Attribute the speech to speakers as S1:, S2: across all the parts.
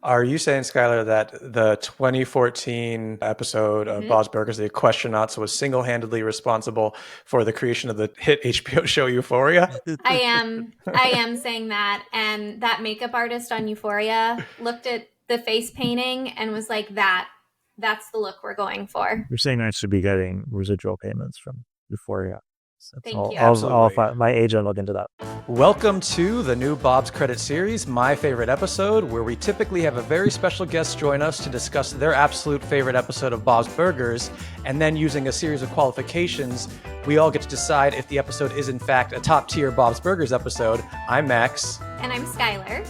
S1: Are you saying, Skylar, that the 2014 episode of
S2: Hmm.
S1: Bob's Burgers, the Equestranauts, was single-handedly responsible for the creation of the hit HBO show Euphoria?
S2: I am saying that, and that makeup artist on Euphoria looked at the face painting and was like, that's the look we're going for.
S3: You're saying I should be getting residual payments from Euphoria. That's
S2: Thank
S3: all.
S2: you.
S1: Absolutely.
S3: My agent look into that.
S1: Welcome to the new Bob's Credit series, My Favorite Episode, where we typically have a very special guest join us to discuss their absolute favorite episode of Bob's Burgers, and then using a series of qualifications, we all get to decide if the episode is in fact a top-tier Bob's Burgers episode. I'm Max.
S2: And I'm Skylar.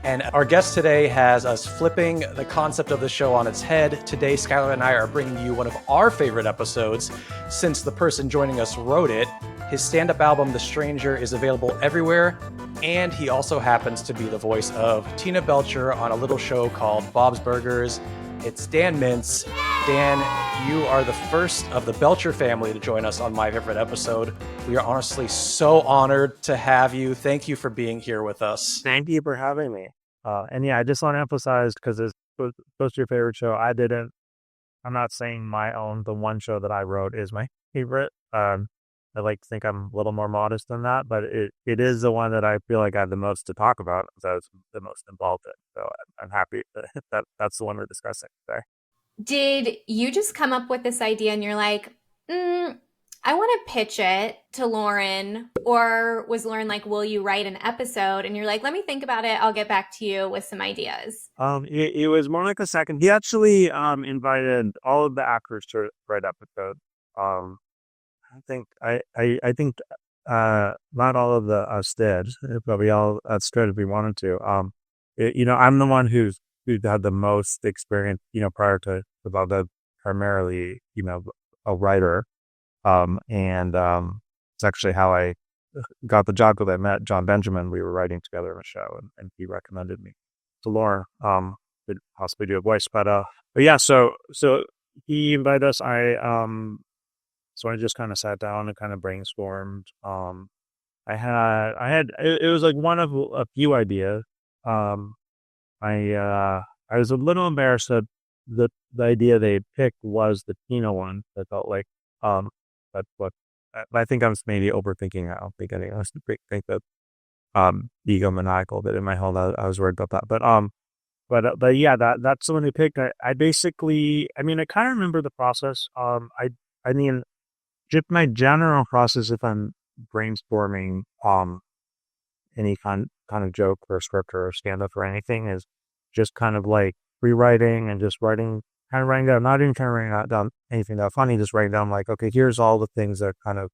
S1: And our guest today has us flipping the concept of the show on its head. Today, Skylar and I are bringing you one of our favorite episodes since the person joining us wrote it. His stand-up album, The Stranger, is available everywhere, and he also happens to be the voice of Tina Belcher on a little show called Bob's Burgers. It's Dan Mintz. Dan, you are the first of the Belcher family to join us on My Favorite Episode. We are honestly so honored to have you. Thank you for being here with us.
S3: Thank you for having me. And yeah, I just want to emphasize, because it's supposed to be your favorite show. I'm not saying the one show that I wrote is my favorite. I like to think I'm a little more modest than that, but it is the one that I feel like I have the most to talk about, because I was the most involved in. So I'm happy that's the one we're discussing today.
S2: Did you just come up with this idea and you're like, I want to pitch it to Loren? Or was Loren like, will you write an episode? And you're like, let me think about it. I'll get back to you with some ideas.
S3: It was more like a second. He actually invited all of the actors to write episodes. I think not all of us did, but we all stood if we wanted to. I'm the one who had the most experience, prior to about the primarily, a writer. It's actually how I got the job, because I met John Benjamin. We were writing together in a show, and he recommended me to Laura, could possibly do a voice, but yeah, so he invited us. So I just kind of sat down and kind of brainstormed. It was like one of a few ideas. I was a little embarrassed that the idea they picked was the Tina one. I felt like, that's what I think I was maybe overthinking. I don't think anyone else think that egomaniacal bit in my head. I was worried about that, but yeah, that's the one they picked. I basically, I kind of remember the process. I mean, just my general process, if I'm brainstorming any kind of joke or script or stand-up or anything, is just kind of like rewriting and just writing down, not even kind of writing down anything that funny, just writing down like, okay, here's all the things that kind of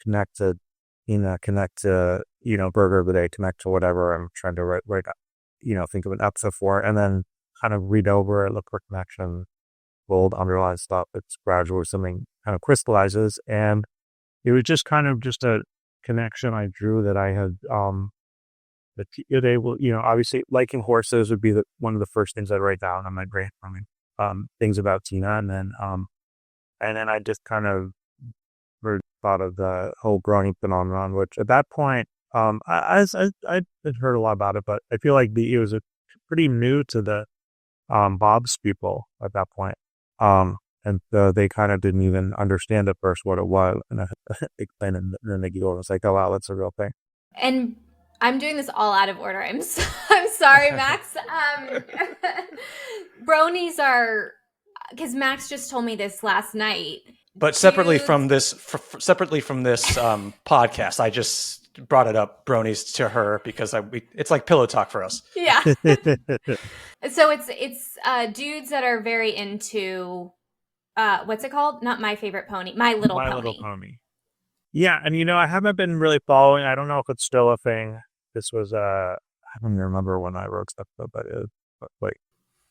S3: connect to Burger of the Day, connect to whatever I'm trying to write think of an episode for, and then kind of read over it, look for connections, bold, underline stuff. It's gradual, something kind of crystallizes, and it was just kind of just a connection I drew that I had. That they will, obviously liking horses would be one of the first things I'd write down on my brainstorming. Things about Tina, and then I just kind of thought of the whole Brony phenomenon, which at that point, I had heard a lot about it, but I feel like it was pretty new to the Bob's people at that point. And they kind of didn't even understand at first what it was, and I explained it, and then they go, it's like, oh wow, that's a real thing.
S2: And I'm doing this all out of order. I'm sorry, Max. Bronies are, because Max just told me this last night.
S1: But separately from this podcast, I just brought it up, Bronies, to her because it's like pillow talk for us.
S2: Yeah. So it's dudes that are very into what's it called? Not My Favorite Pony. My Little Pony.
S3: Yeah, and I haven't been really following. I don't know if it's still a thing. This was I don't even remember when I wrote stuff, but it was like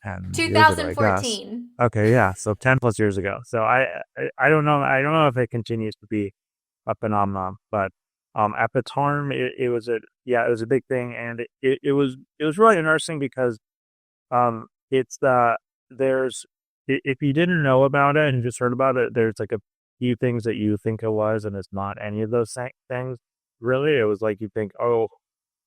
S3: 10
S2: 2014.
S3: years ago, okay, yeah, so 10 plus years ago. So I don't know. I don't know if it continues to be a phenomenon, but at the time it was a big thing, and it was really interesting because it's there's, if you didn't know about it and you just heard about it, there's like a few things that you think it was, and it's not any of those things. Really, it was like you think, oh,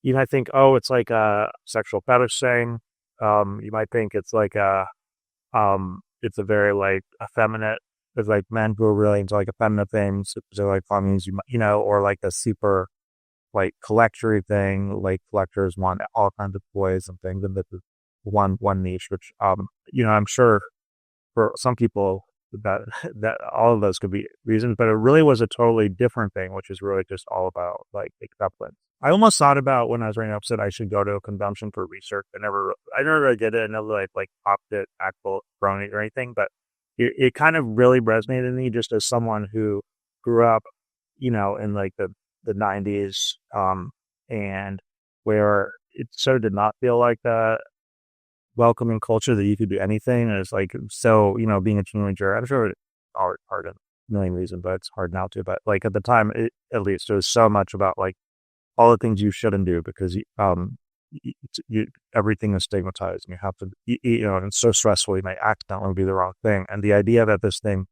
S3: you might think, oh, it's like a sexual fetish thing. You might think it's like it's a very like effeminate. There's like men who are really into like effeminate things. They're like funnies, or like a super like collectory thing. Like collectors want all kinds of toys and things, and this is one niche, which I'm sure for some people that all of those could be reasons, but it really was a totally different thing, which is really just all about like acceptance. I almost thought about when I was writing an episode, I should go to a convention for research. I never really did it. I never like popped it actual Brony or anything, but it kind of really resonated with me just as someone who grew up, in like the 90s, and where it sort of did not feel like the welcoming culture that you could do anything. And it's like, so, being a teenager, I'm sure it's hard in a million reasons, but it's hard now too. But like at the time, at least, there was so much about like all the things you shouldn't do because everything is stigmatized and you have to, and it's so stressful. You might accidentally do the wrong thing. And the idea that this thing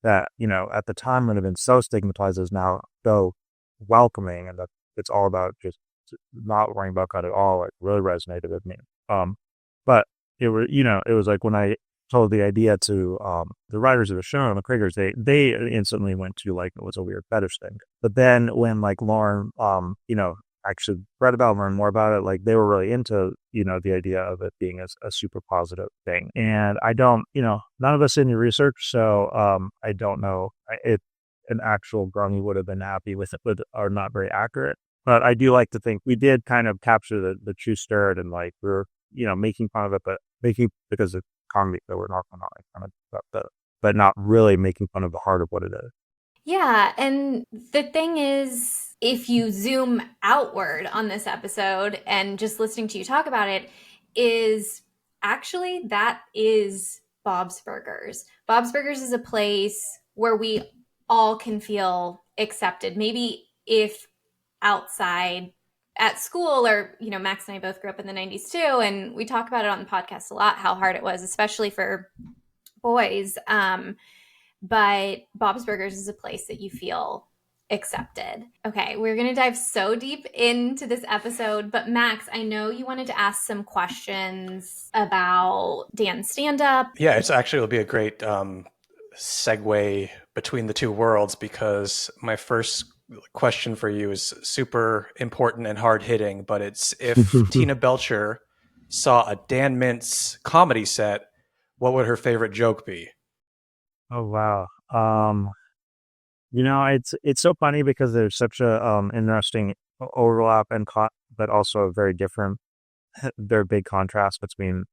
S3: that, at the time would have been so stigmatized is now so welcoming, and that it's all about just not worrying about God at all, like really resonated with me. But it was like when I told the idea to the writers of the show and the creators, they instantly went to like it was a weird fetish thing. But then when like Loren, actually read about and learned more about it, like they were really into the idea of it being a super positive thing. And I don't, none of us did any research, so I don't know if an actual Brony would have been happy with it, but are not very accurate. But I do like to think we did kind of capture the true spirit, and like we're making fun of it, but making because of comedy that we're not going to like kind of, but not really making fun of the heart of what it is.
S2: Yeah, and the thing is, if you zoom outward on this episode and just listening to you talk about it, is actually that is Bob's Burgers. Bob's Burgers is a place where we all can feel accepted. Maybe if outside at school, or Max and I both grew up in the 90s too, and we talk about it on the podcast a lot, how hard it was, especially for boys. But Bob's Burgers is a place that you feel accepted. Okay, we're going to dive so deep into this episode, but Max, I know you wanted to ask some questions about Dan's stand-up.
S1: Yeah, it'll be a great segue between the two worlds, because my first question for you is super important and hard-hitting, but it's if Tina Belcher saw a Dan Mintz comedy set, what would her favorite joke be?
S3: Oh, wow. It's so funny because there's such a interesting overlap but also a very different, very big contrast between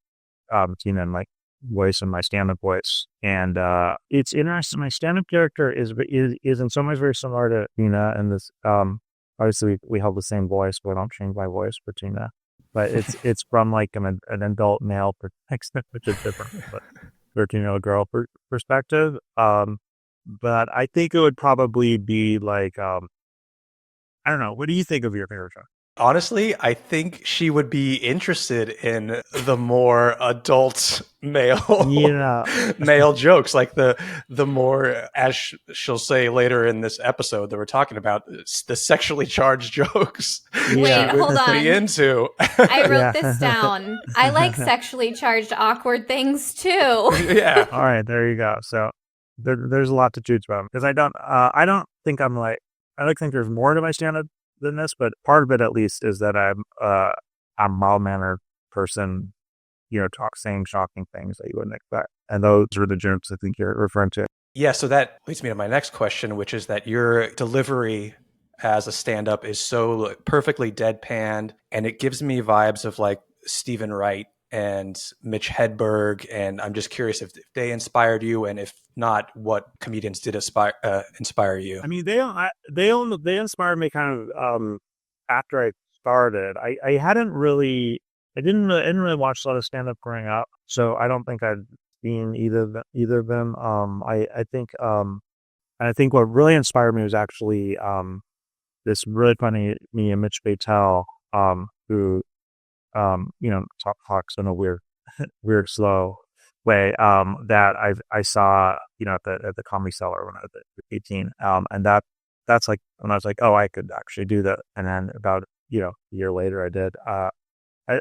S3: Tina and my voice and my stand-up voice. And it's interesting. My stand-up character is in some ways very similar to Tina, and this obviously we have the same voice, but I don't change my voice for Tina. But it's from like an adult male perspective, which is different, but 13-year-old girl perspective. But I think it would probably be like, I don't know. What do you think of your favorite show?
S1: Honestly, I think she would be interested in the more adult male male jokes, like the more, as she'll say later in this episode that we're talking about, the sexually charged jokes.
S2: Wait, hold on.
S1: Be into.
S2: I wrote this down. I like sexually charged awkward things too.
S1: Yeah.
S3: All right, there you go. So there's a lot to choose from, because I don't think I'm like, I don't think there's more to my stand-up than this, but part of it at least is that I'm a mild-mannered person, saying shocking things that you wouldn't expect, and those are the jokes I think you're referring to.
S1: Yeah, so that leads me to my next question, which is that your delivery as a stand-up is so perfectly deadpanned, and it gives me vibes of like Stephen Wright and Mitch Hedberg, and I'm just curious if they inspired you, and if not, what comedians did inspire you? I
S3: mean, they inspired me kind of after I started. I didn't really watch a lot of stand up growing up, so I don't think I'd seen either of them. I think what really inspired me was actually this really funny me and Mitch Batel, who talks in a weird slow way, that I saw at the Comedy Cellar when I was 18, and that's like when I was like, oh, I could actually do that. And then about a year later I did.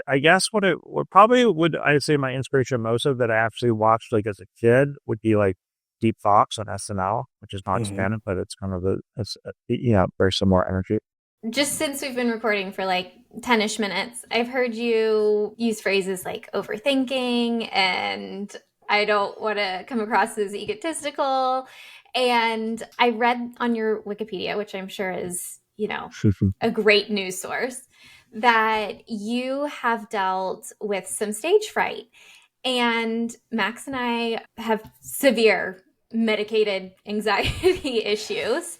S3: I guess what I'd say my inspiration most of that I actually watched like as a kid would be like Deep Thoughts on SNL, which is not Standup, but it's kind of very similar energy.
S2: Just since we've been recording for like 10-ish minutes, I've heard you use phrases like overthinking, and I don't want to come across as egotistical. And I read on your Wikipedia, which I'm sure is, a great news source, that you have dealt with some stage fright. And Max and I have severe medicated anxiety issues.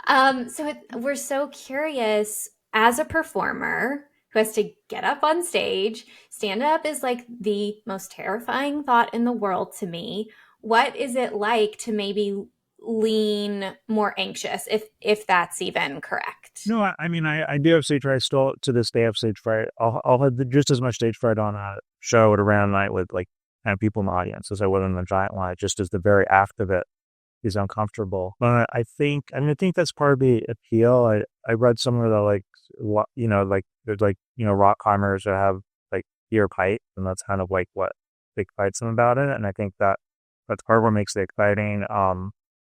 S2: We're so curious, as a performer who has to get up on stage, stand up is like the most terrifying thought in the world to me. What is it like to maybe lean more anxious, if that's even correct?
S3: No, I mean, I do have stage fright. I still, to this day, have stage fright. I'll have just as much stage fright on a show at a random night with like kind of people in the audience as I would on a giant line, just as the very act of it is uncomfortable. But I think that's part of the appeal. I read somewhere that like, there's like, rock climbers that have like fear of height, and that's kind of like what excites them about it. And I think that's part of what makes it exciting.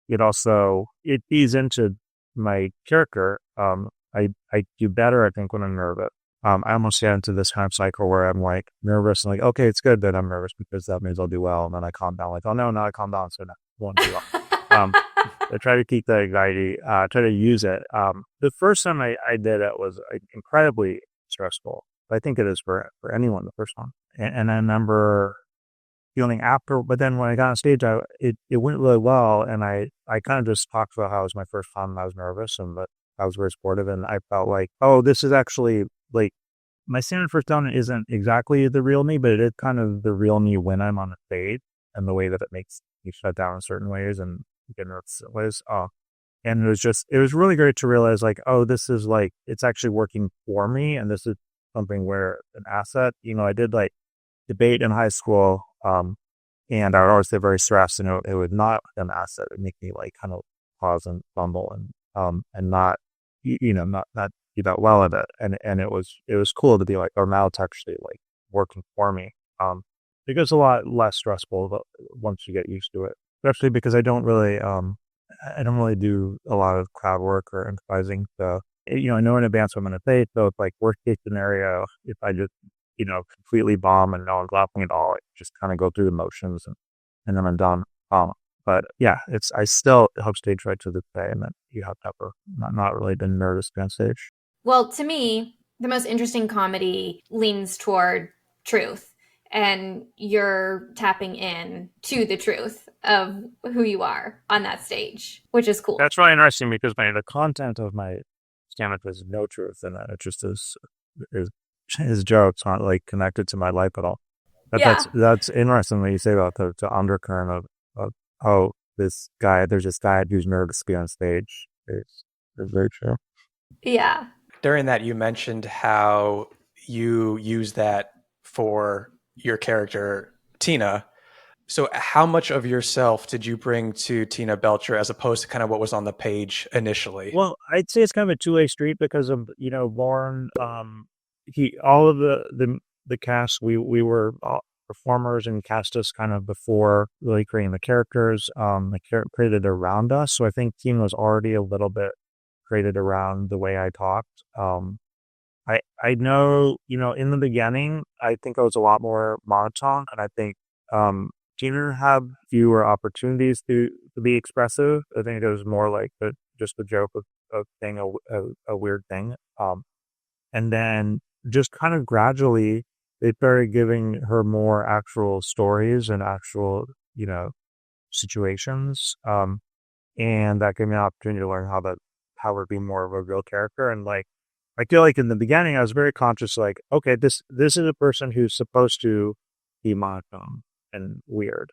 S3: It feeds into my character. I do better, I think, when I'm nervous. I almost get into this kind of cycle where I'm like nervous and like, okay, it's good that I'm nervous because that means I'll do well. And then I calm down, like, oh no, now I calm down, so now I won't do well. I try to keep the anxiety, try to use it. The first time I did it was incredibly stressful. I think it is for anyone, the first one. And I remember feeling after, but then when I got on stage, it went really well. And I kind of just talked about how it was my first time and I was nervous, but I was very supportive. And I felt like, oh, this is actually like my standard first down isn't exactly the real me, but it is kind of the real me when I'm on the stage, and the way that it makes me shut down in certain ways and get nervous in ways. And it was really great to realize like, oh, this is like, it's actually working for me. And this is something where an asset, I did like debate in high school. And I would always get very stressed, and it would not an asset. It would make me like kind of pause and fumble and not, not do that well at it. And it was cool to be like, oh, now it's actually like working for me. It gets a lot less stressful once you get used to it, especially because I don't really do a lot of crowd work or improvising. So, I know in advance what I'm going to say. So it's like worst case scenario, if I just, completely bomb and no one's laughing at all, I just kind of go through the motions and then I'm done. But yeah, I still hope stage right to this day, and that you have never not really been nervous on stage.
S2: Well, to me, the most interesting comedy leans toward truth, and you're tapping in to the truth of who you are on that stage, which is cool.
S3: That's really interesting because the content of my stand-up is no truth, and it just is his jokes aren't like connected to my life at all. But
S2: yeah.
S3: That's interesting when you say about the undercurrent of there's this guy who's nervous to be on stage. It's very true.
S2: Yeah.
S1: During that, you mentioned how you use that for your character, Tina. So how much of yourself did you bring to Tina Belcher as opposed to kind of what was on the page initially?
S3: Well, I'd say it's kind of a two-way street because of, Loren, all of the cast, we were all performers and cast us kind of before really creating the characters, created around us. So I think Tina was already a little bit created around the way I talked. I know, in the beginning, I think I was a lot more monotone, and I think Tina had fewer opportunities to be expressive. I think it was more like just the joke of saying a weird thing. And then just kind of gradually, they started giving her more actual stories and actual, situations. And that gave me an opportunity to learn how to be more of a real character. And like, I feel like in the beginning, I was very conscious, like, okay, this is a person who's supposed to be monotone and weird.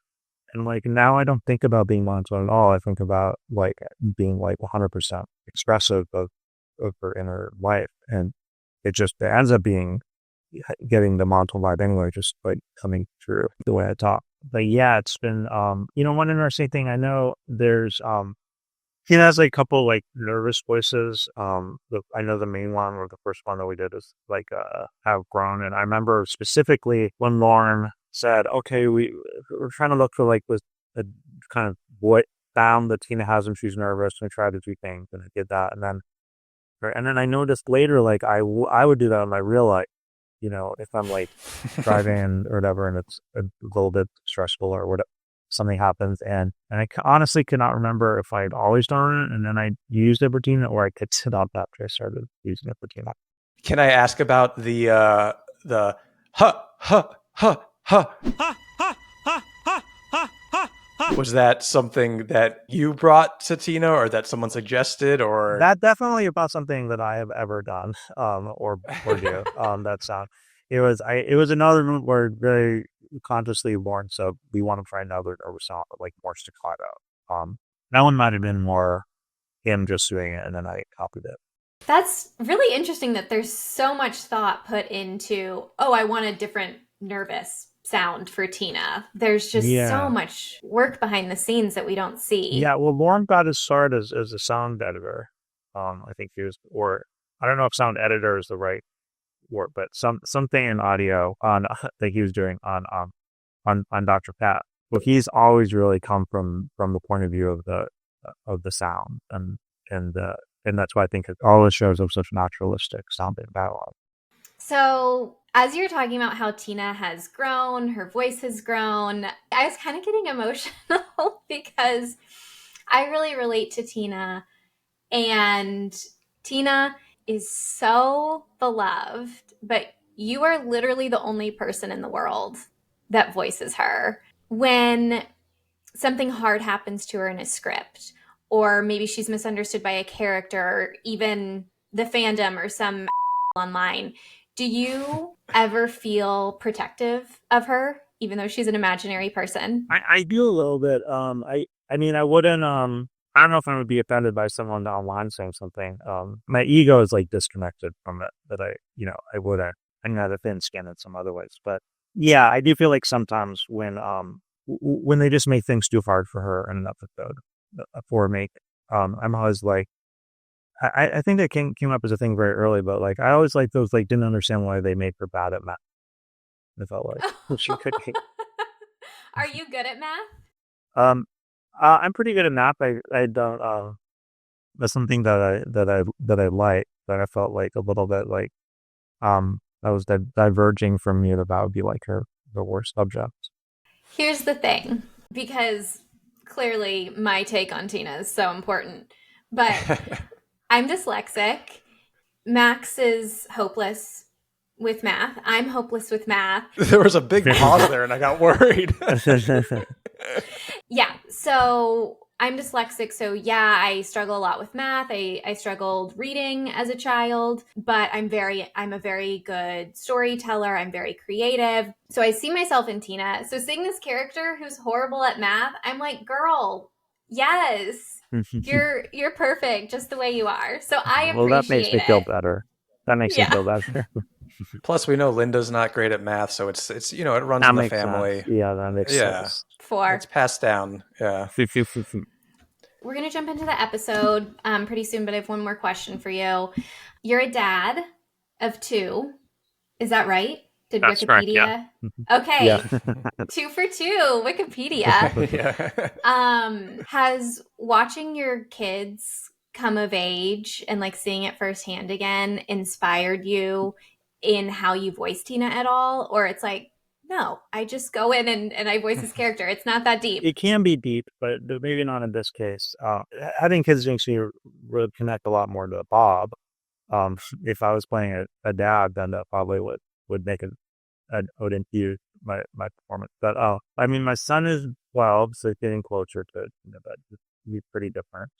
S3: And like, now I don't think about being monotone at all. I think about like being like 100% expressive of her inner life. And it ends up getting the monotone vibe anyway, just like coming through the way I talk. But yeah, it's been, one interesting thing. I know there's, He has like a couple like nervous voices. I know the main one or the first one that we did is like have grown, and I remember specifically when Loren said, "Okay, we're trying to look for like this a kind of what sound that Tina has when she's nervous," and I tried to do things, and I did that, and then I noticed later like I would do that in my real life. If I'm like driving or whatever, and it's a little bit stressful or whatever. Something happens, and I honestly cannot remember if I'd always done it and then I used it for Tina, or I could sit up after I started using it for Tina.
S1: Can I ask about the ha ha ha ha ha ha ha ha ha? Was that something that you brought to Tina, or that someone suggested, or
S3: that definitely about something that I have ever done or do that sound. It was another moment where very consciously born, so we want to try another nervous sound, like more staccato. That one might have been more him just doing it, and then I copied it.
S2: That's really interesting that there's so much thought put into, I want a different nervous sound for Tina. There's just so much work behind the scenes that we don't see.
S3: Yeah, well, Loren got his start as a sound editor. I think he was, or I don't know if sound editor is the right word, but something in audio on that he was doing on Dr. Pat. But he's always really come from the point of view of the sound, and that's why I think all his shows have such naturalistic sounding dialogue.
S2: So as you're talking about how Tina has grown, her voice has grown, I was kind of getting emotional because I really relate to Tina, and Tina is so beloved, but you are literally the only person in the world that voices her. When something hard happens to her in a script, or maybe she's misunderstood by a character, or even the fandom or some online, do you ever feel protective of her, even though she's an imaginary person?
S3: I do a little bit. I mean, I wouldn't. I don't know if I would be offended by someone online saying something. My ego is like disconnected from it. That I wouldn't. I'm not a thin skin in some other ways, but yeah, I do feel like sometimes when they just make things too hard for her in an episode for me, I'm always like, I think that came up as a thing very early, but like I always like those like didn't understand why they made her bad at math. I felt like she could be.
S2: Are you good at math?
S3: I'm pretty good at math. I don't. That's something that I like. That I felt like a little bit like that was diverging from me. That would be like the worst subject.
S2: Here's the thing, because clearly my take on Tina is so important, but I'm dyslexic. Max is hopeless with math. I'm hopeless with math.
S1: There was a big pause there and I got worried.
S2: Yeah, so I'm dyslexic, so yeah, I struggle a lot with math. I struggled reading as a child, but I'm a very good storyteller. I'm very creative. So I see myself in Tina. So seeing this character who's horrible at math, I'm like, girl, yes, you're perfect just the way you are. So I appreciate it.
S3: Well, that makes me feel better. That makes me feel better.
S1: Plus, we know Linda's not great at math, so it's it runs in the family.
S3: Sense. Yeah, that makes sense.
S1: It's passed down. Yeah.
S2: We're going to jump into the episode pretty soon, but I have one more question for you. You're a dad of 2. Is that right? Did
S3: That's
S2: Wikipedia?
S3: Correct, yeah.
S2: Okay.
S3: Yeah.
S2: 2 for 2, Wikipedia. Has watching your kids come of age and like seeing it firsthand again inspired you in how you voice Tina at all? Or it's like, no, I just go in and I voice his character. It's not that deep.
S3: It can be deep, but maybe not in this case. Having kids makes me really connect a lot more to Bob. If I was playing a dad, then that probably would make would infuse my performance. But I mean, my son is 12, so getting closer to that would be pretty different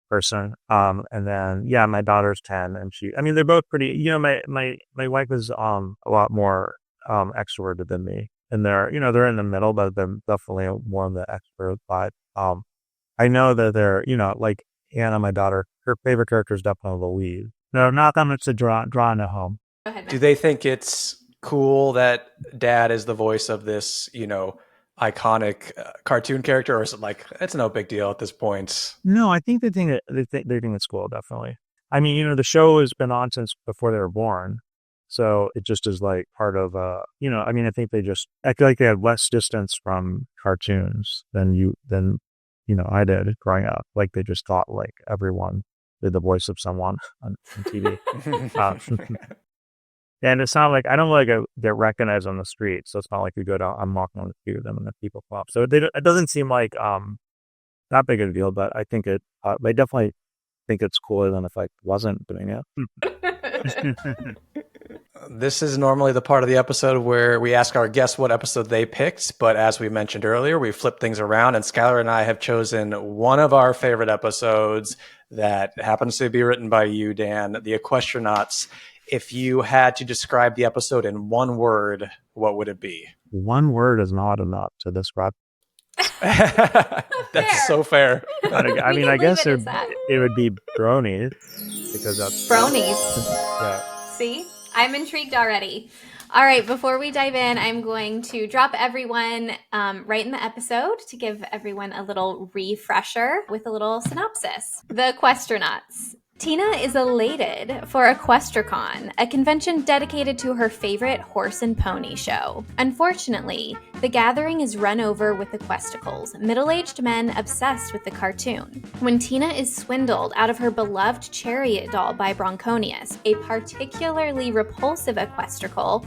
S3: person. And then my daughter's 10, and they're both pretty. My wife is a lot more extroverted than me, and they're in the middle, but they're definitely more on the extrovert side. I know that they're like Anna, my daughter, her favorite character is definitely the lead. No, not that much to draw into home.
S2: Go ahead,
S1: Do they think it's cool that dad is the voice of this iconic cartoon character, or is it like it's no big deal at this point?
S3: No, I think they think it's cool, definitely. I mean, the show has been on since before they were born. So it just is like part of, I mean, I think I feel like they had less distance from cartoons than I did growing up. Like they just thought like everyone did the voice of someone on TV. And it's not like, I don't like get recognized on the street. So it's not like you go down, I'm walking on the street with them and the people pop. So it doesn't seem like, that big of a deal, but I think they definitely think it's cooler than if I wasn't doing it.
S1: This is normally the part of the episode where we ask our guests what episode they picked, but as we mentioned earlier, we flipped things around, and Skylar and I have chosen one of our favorite episodes that happens to be written by you, Dan, the Equestranauts. If you had to describe the episode in one word, what would it be?
S3: One word is not enough to describe.
S1: That's so fair.
S3: I mean, I guess it would be Bronies, because that's
S2: Bronies.
S3: Yeah.
S2: See? I'm intrigued already. All right, before we dive in, I'm going to drop everyone right in the episode to give everyone a little refresher with a little synopsis. The Equestranauts. Tina is elated for EquestraCon, a convention dedicated to her favorite horse and pony show. Unfortunately, the gathering is run over with Equesticles, middle-aged men obsessed with the cartoon. When Tina is swindled out of her beloved chariot doll by Bronconius, a particularly repulsive Equestrical,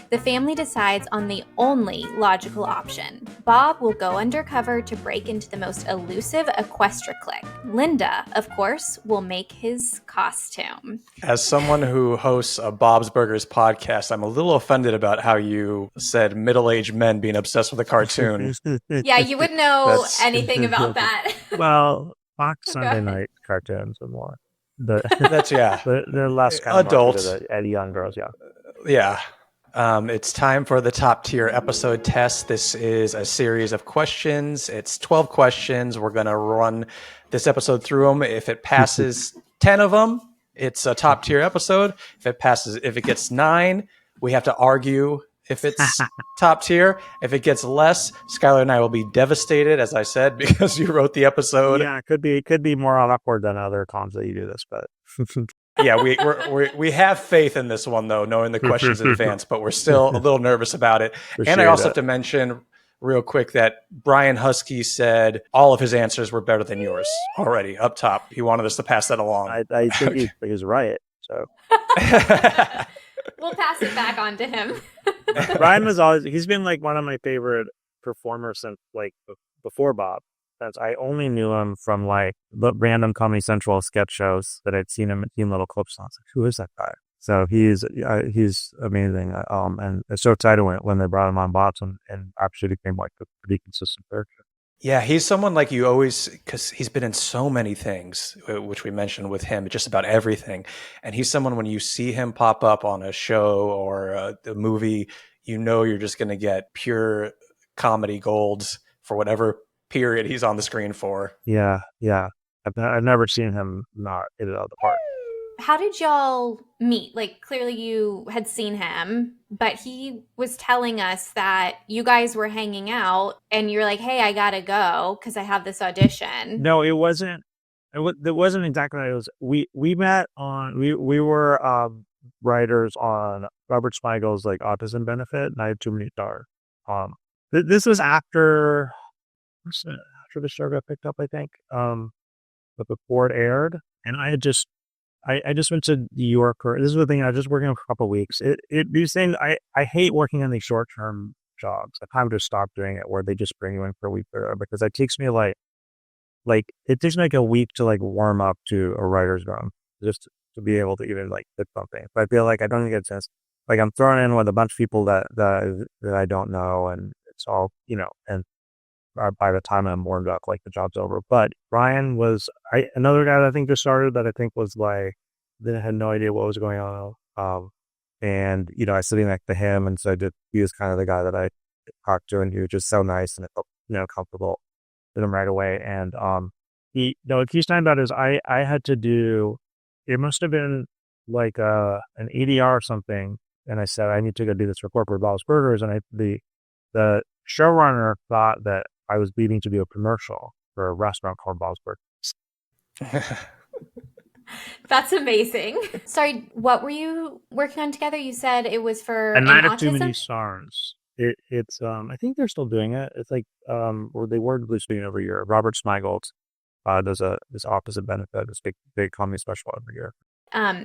S2: the family decides on the only logical option. Bob will go undercover to break into the most elusive Equestriclick. Linda, of course, will make his costume.
S1: As someone who hosts a Bob's Burgers podcast, I'm a little offended about how you said middle-aged men being obsessed with a cartoon.
S2: Yeah, you wouldn't know anything about that.
S3: Well, Fox Sunday night cartoons are more.
S1: That's
S3: They're less kind of
S1: adults
S3: at young girls, yeah.
S1: Yeah. It's time for the top tier episode test. This is a series of questions. It's 12 questions. We're going to run this episode through them. If it passes 10 of them, it's a top tier episode. If it gets 9, we have to argue if it's top tier. If it gets less, Skylar and I will be devastated, as I said, because you wrote the episode.
S3: Yeah, it could be more awkward than other cons that you do this, but
S1: Yeah, we have faith in this one, though, knowing the questions in advance, but we're still a little nervous about it. And I also have to mention real quick that Brian Huskey said all of his answers were better than yours already up top. He wanted us to pass that along.
S3: I think he's right. So
S2: We'll pass it back on to him.
S3: Brian he's been like one of my favorite performers since like before Bob. Since I only knew him from like the random Comedy Central sketch shows that I'd seen him in little clips on. I was like, who is that guy? So he's amazing. And I'm so excited when they brought him on Bots and actually became like a pretty consistent character.
S1: Yeah, he's someone like you always, because he's been in so many things, which we mentioned with him, just about everything. And he's someone when you see him pop up on a show or a movie, you're just going to get pure comedy gold for whatever period he's on the screen for.
S3: Yeah. I've never seen him not hit it out of the park.
S2: How did y'all meet? Like, clearly you had seen him, but he was telling us that you guys were hanging out and you're like, hey, I gotta go because I have this audition.
S3: No, it wasn't. It wasn't exactly what it was. We met on, we were writers on Robert Smigel's like autism benefit, and I had too many stars. This was after the show got picked up, I think. But before it aired, and I just went to New York. This is the thing. I was just working for a couple of weeks. These things, I hate working on these short term jobs. I kind of just stopped doing it, where they just bring you in for a week because it takes me like it takes me like a week to like warm up to a writer's room just to be able to even like hit something. But I feel like I don't get a chance. Like I'm thrown in with a bunch of people that I don't know, and it's all and by the time I'm warmed up, like the job's over. But Brian was another guy that I think just started that I think was like, they had no idea what was going on. And, I was sitting next to him. And so he was kind of the guy that I talked to, and he was just so nice, and it felt, comfortable with him right away. And, what he's talking about is I had to do, it must have been like an ADR or something. And I said, I need to go do this for corporate Bob's Burgers. And the showrunner thought that I was leaving to do a commercial for a restaurant called Bob's Burgers.
S2: That's amazing. Sorry, what were you working on together? You said it was for
S3: A
S2: an
S3: Night of Too Many
S2: autism?
S3: Stars. It's I think they're still doing it. It's like or they were doing it every year. Robert Smigel does this opposite benefit, this big comedy special every year.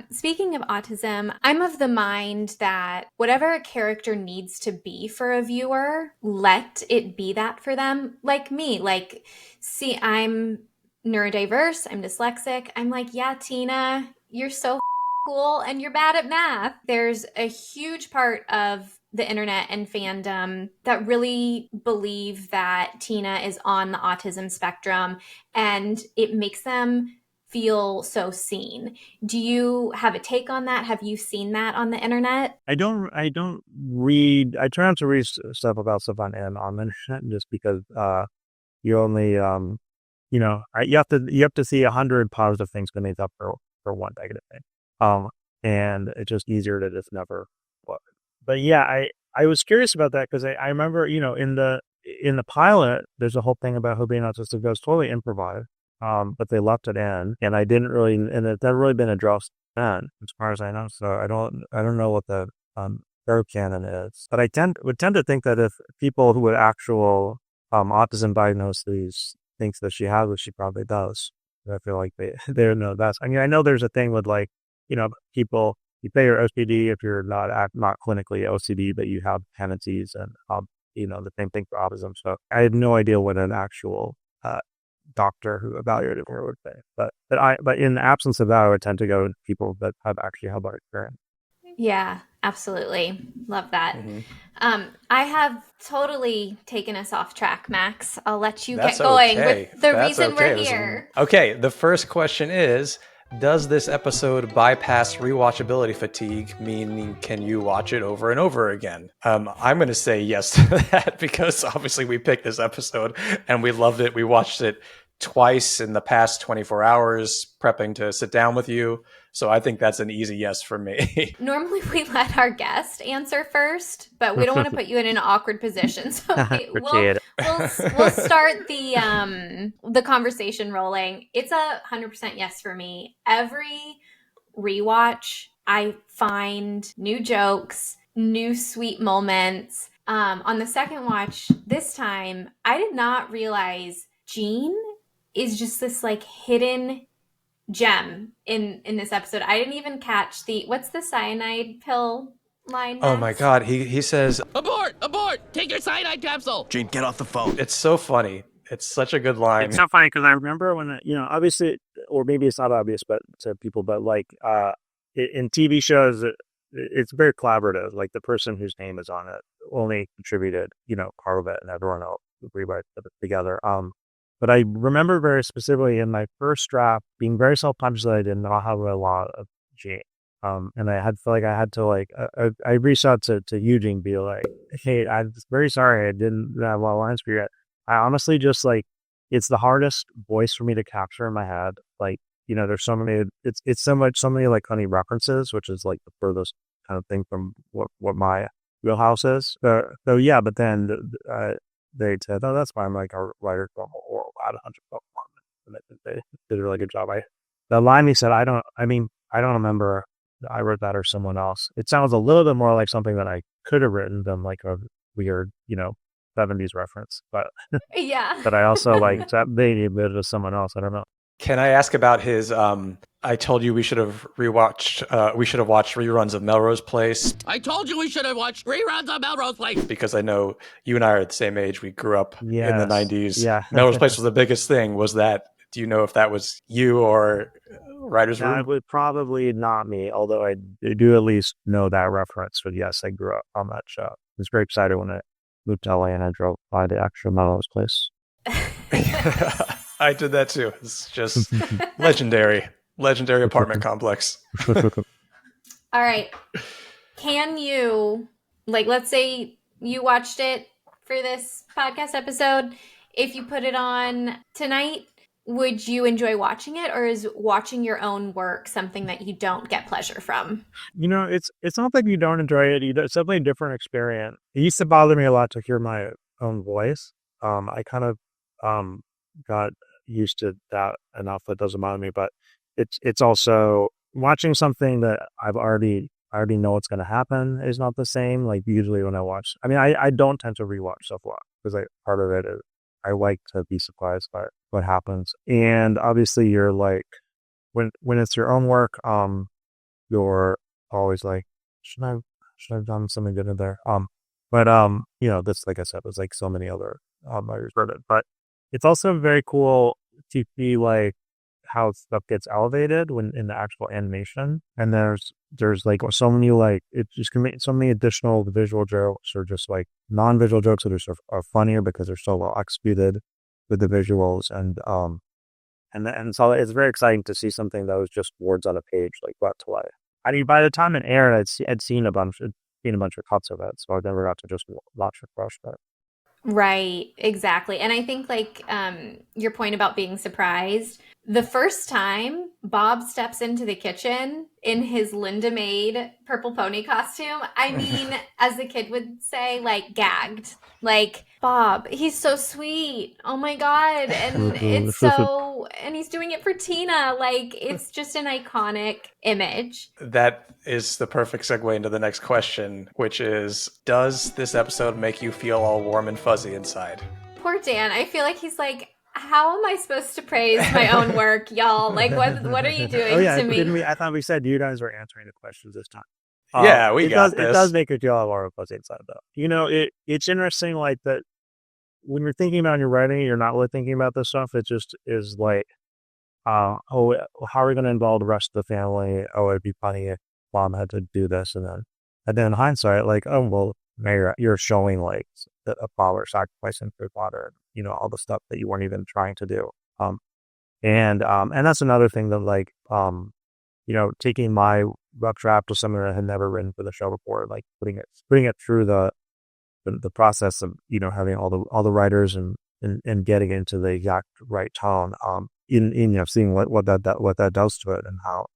S2: Speaking of autism, I'm of the mind that whatever a character needs to be for a viewer, let it be that for them. Like me, like, see, I'm neurodiverse, I'm dyslexic. I'm like, yeah, Tina, you're so cool and you're bad at math. There's a huge part of the internet and fandom that really believe that Tina is on the autism spectrum, and it makes them feel so seen. Do you have a take on that? Have you seen that on the internet?
S3: I don't read. I try not to read stuff about stuff on the internet just because you only you have to see 100 positive things to make up for one negative thing. And it's just easier to just never look. But yeah, I was curious about that because I remember, in the pilot, there's a whole thing about her being autistic that was totally improvised. But they left it in, and I didn't really, and it's never really been addressed then, as far as I know. So I don't know what the fair canon is. But I would tend to think that if people who with actual autism diagnoses thinks that she has, which she probably does, I feel like they know that's. I mean, I know there's a thing with people. You pay your OCD if you're not clinically OCD, but you have tendencies, and the same thing for autism. So I have no idea what an actual doctor who evaluated her would say. But in the absence of that, I would tend to go to people that have actually had that experience.
S2: Yeah, absolutely. Love that.
S1: Mm-hmm.
S2: I have totally taken us off track, Max. I'll let you
S1: That's
S2: get going
S1: okay.
S2: with the
S1: That's
S2: reason
S1: okay.
S2: we're here.
S1: Okay, the first question is, does this episode bypass rewatchability fatigue, meaning can you watch it over and over again? I'm going to say yes to that because obviously we picked this episode and we loved it. We watched it twice in the past 24 hours prepping to sit down with you. So I think that's an easy yes for me.
S2: Normally we let our guest answer first, but we don't want to put you in an awkward position. So we'll start the conversation rolling. It's 100% yes for me. Every rewatch, I find new jokes, new sweet moments. On the second watch this time, I did not realize Gene is just this like hidden gem in this episode. I didn't even catch what's the cyanide pill line next?
S1: Oh my God. He says,
S4: Abort! Take your cyanide capsule!
S5: Gene, get off the phone.
S1: It's so funny. It's such a good line.
S3: It's so funny because I remember when, obviously, or maybe it's not obvious, but to people, but like in TV shows, it's very collaborative. Like the person whose name is on it only contributed, part of it, and everyone else rewrite it together. But I remember very specifically in my first draft being very self-conscious that I did not have a lot of Gene. And I felt like I had to I reached out to Eugene, be like, hey, I'm very sorry I didn't have a lot of lines for you yet. I honestly just it's the hardest voice for me to capture in my head. There's so many, it's so many like funny references, which is like the furthest kind of thing from what my wheelhouse is. So yeah, but then they said, oh, that's fine. I'm like, our writer from oral at 100 book and they did a really good job. The line he said, I don't remember I wrote that or someone else. It sounds a little bit more like something that I could have written than like a weird, 70s reference. But
S2: yeah.
S3: But I also like that maybe a bit of someone else. I don't know.
S1: Can I ask about his I told you we should have watched reruns of Melrose Place.
S4: I told you we should have watched reruns of Melrose Place.
S1: Because I know you and I are at the same age. We grew up in the 90s.
S3: Yeah.
S1: Melrose Place was the biggest thing. Do you know if that was you or writer's room?
S3: It would probably not me, although I do at least know that reference. But yes, I grew up on that show. I was very excited when I moved to LA and I drove by the actual Melrose Place.
S1: I did that too. It's just legendary apartment complex.
S2: All right. Can you, let's say you watched it for this podcast episode. If you put it on tonight, would you enjoy watching it, or is watching your own work something that you don't get pleasure from?
S3: It's not that you don't enjoy it. It's definitely a different experience. It used to bother me a lot to hear my own voice. I kind of got used to that enough that doesn't bother me, but it's also watching something that I already know what's going to happen is not the same. Like usually when I watch, I mean, I don't tend to rewatch stuff a lot because part of it is I like to be surprised by what happens. And obviously you're like, when it's your own work, you're always like, should I have done something good in there? But this, like I said, there's like so many other writers wrote it, but it's also very cool to see like how stuff gets elevated when in the actual animation. And there's like so many like it just can make so many additional visual jokes or just like non-visual jokes that are funnier because they're so well executed with the visuals and so it's very exciting to see something that was just words on a page like brought to life. I mean, by the time it aired, I'd seen a bunch of cuts of it, so I never got to just watch it fresh. But
S2: Right, exactly. And I think like your point about being surprised, the first time Bob steps into the kitchen in his Linda Maid purple pony costume, I mean, as the kid would say, like gagged. Like, Bob, he's so sweet. Oh my God. And and he's doing it for Tina. Like, it's just an iconic image.
S1: That is the perfect segue into the next question, which is, does this episode make you feel all warm and fuzzy inside?
S2: Poor Dan. I feel like he's like, how am I supposed to praise my own work, y'all? Like, what are you doing to me?
S3: I thought we said you guys were answering the questions this time.
S1: Yeah, we got this.
S3: It does make you feel all warm and fuzzy inside, though. It's interesting, like that. When you're thinking about your writing, you're not really thinking about this stuff. It just is like, how are we going to involve the rest of the family? Oh, it'd be funny if mom had to do this, and then in hindsight, like, oh well, now you're showing like a father sacrificing for his daughter, all the stuff that you weren't even trying to do. And that's another thing that like, taking my rough draft of something that I had never written for the show before, like putting it through the process of having all the writers and getting into the exact right tone, in seeing what that does to it and how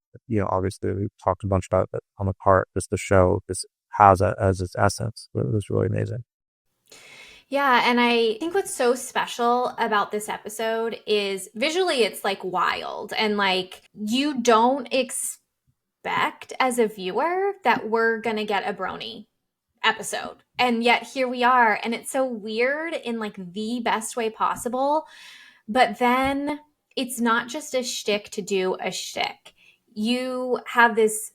S3: obviously we talked a bunch about it on the part just the show this has as its essence. It was really amazing.
S2: Yeah, and I think what's so special about this episode is visually it's like wild and like you don't expect as a viewer that we're gonna get a Brony episode. And yet here we are, and it's so weird in like the best way possible. But then it's not just a shtick to do a shtick. You have this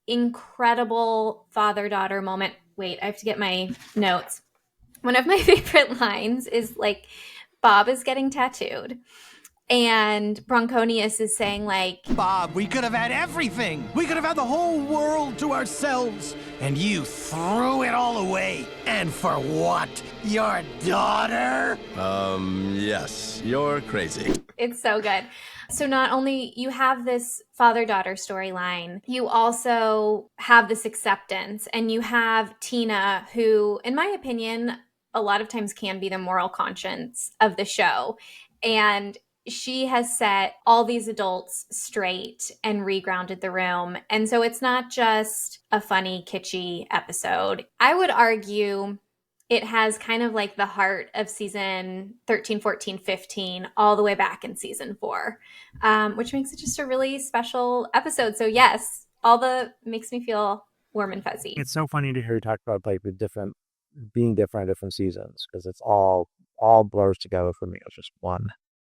S2: incredible father-daughter moment. Wait, I have to get my notes. One of my favorite lines is like, Bob is getting tattooed. And Bronconius is saying like,
S5: Bob, we could have had everything. We could have had the whole world to ourselves. And you threw it all away. And for what? Your daughter?
S6: Yes. You're crazy.
S2: It's so good. So not only you have this father-daughter storyline, you also have this acceptance. And you have Tina, who, in my opinion, a lot of times can be the moral conscience of the show. And she has set all these adults straight and regrounded the room. And so it's not just a funny, kitschy episode. I would argue it has kind of like the heart of season 13, 14, 15, all the way back in season 4, which makes it just a really special episode. So yes, makes me feel warm and fuzzy.
S3: It's so funny to hear you talk about like being different in different seasons, because it's all blurs together for me. It's just one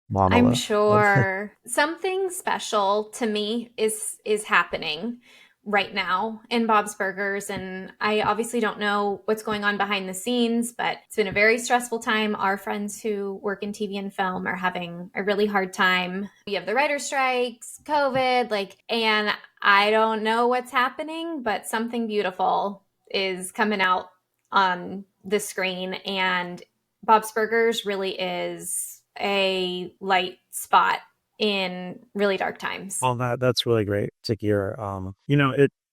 S3: monolith.
S2: I'm sure something special to me is happening right now in Bob's Burgers, and I obviously don't know what's going on behind the scenes, but it's been a very stressful time. Our friends who work in TV and film are having a really hard time. We have the writer strikes, COVID, and I don't know what's happening, but something beautiful is coming out on the screen, and Bob's Burgers really is a light spot in really dark times.
S3: Well, that's really great to hear.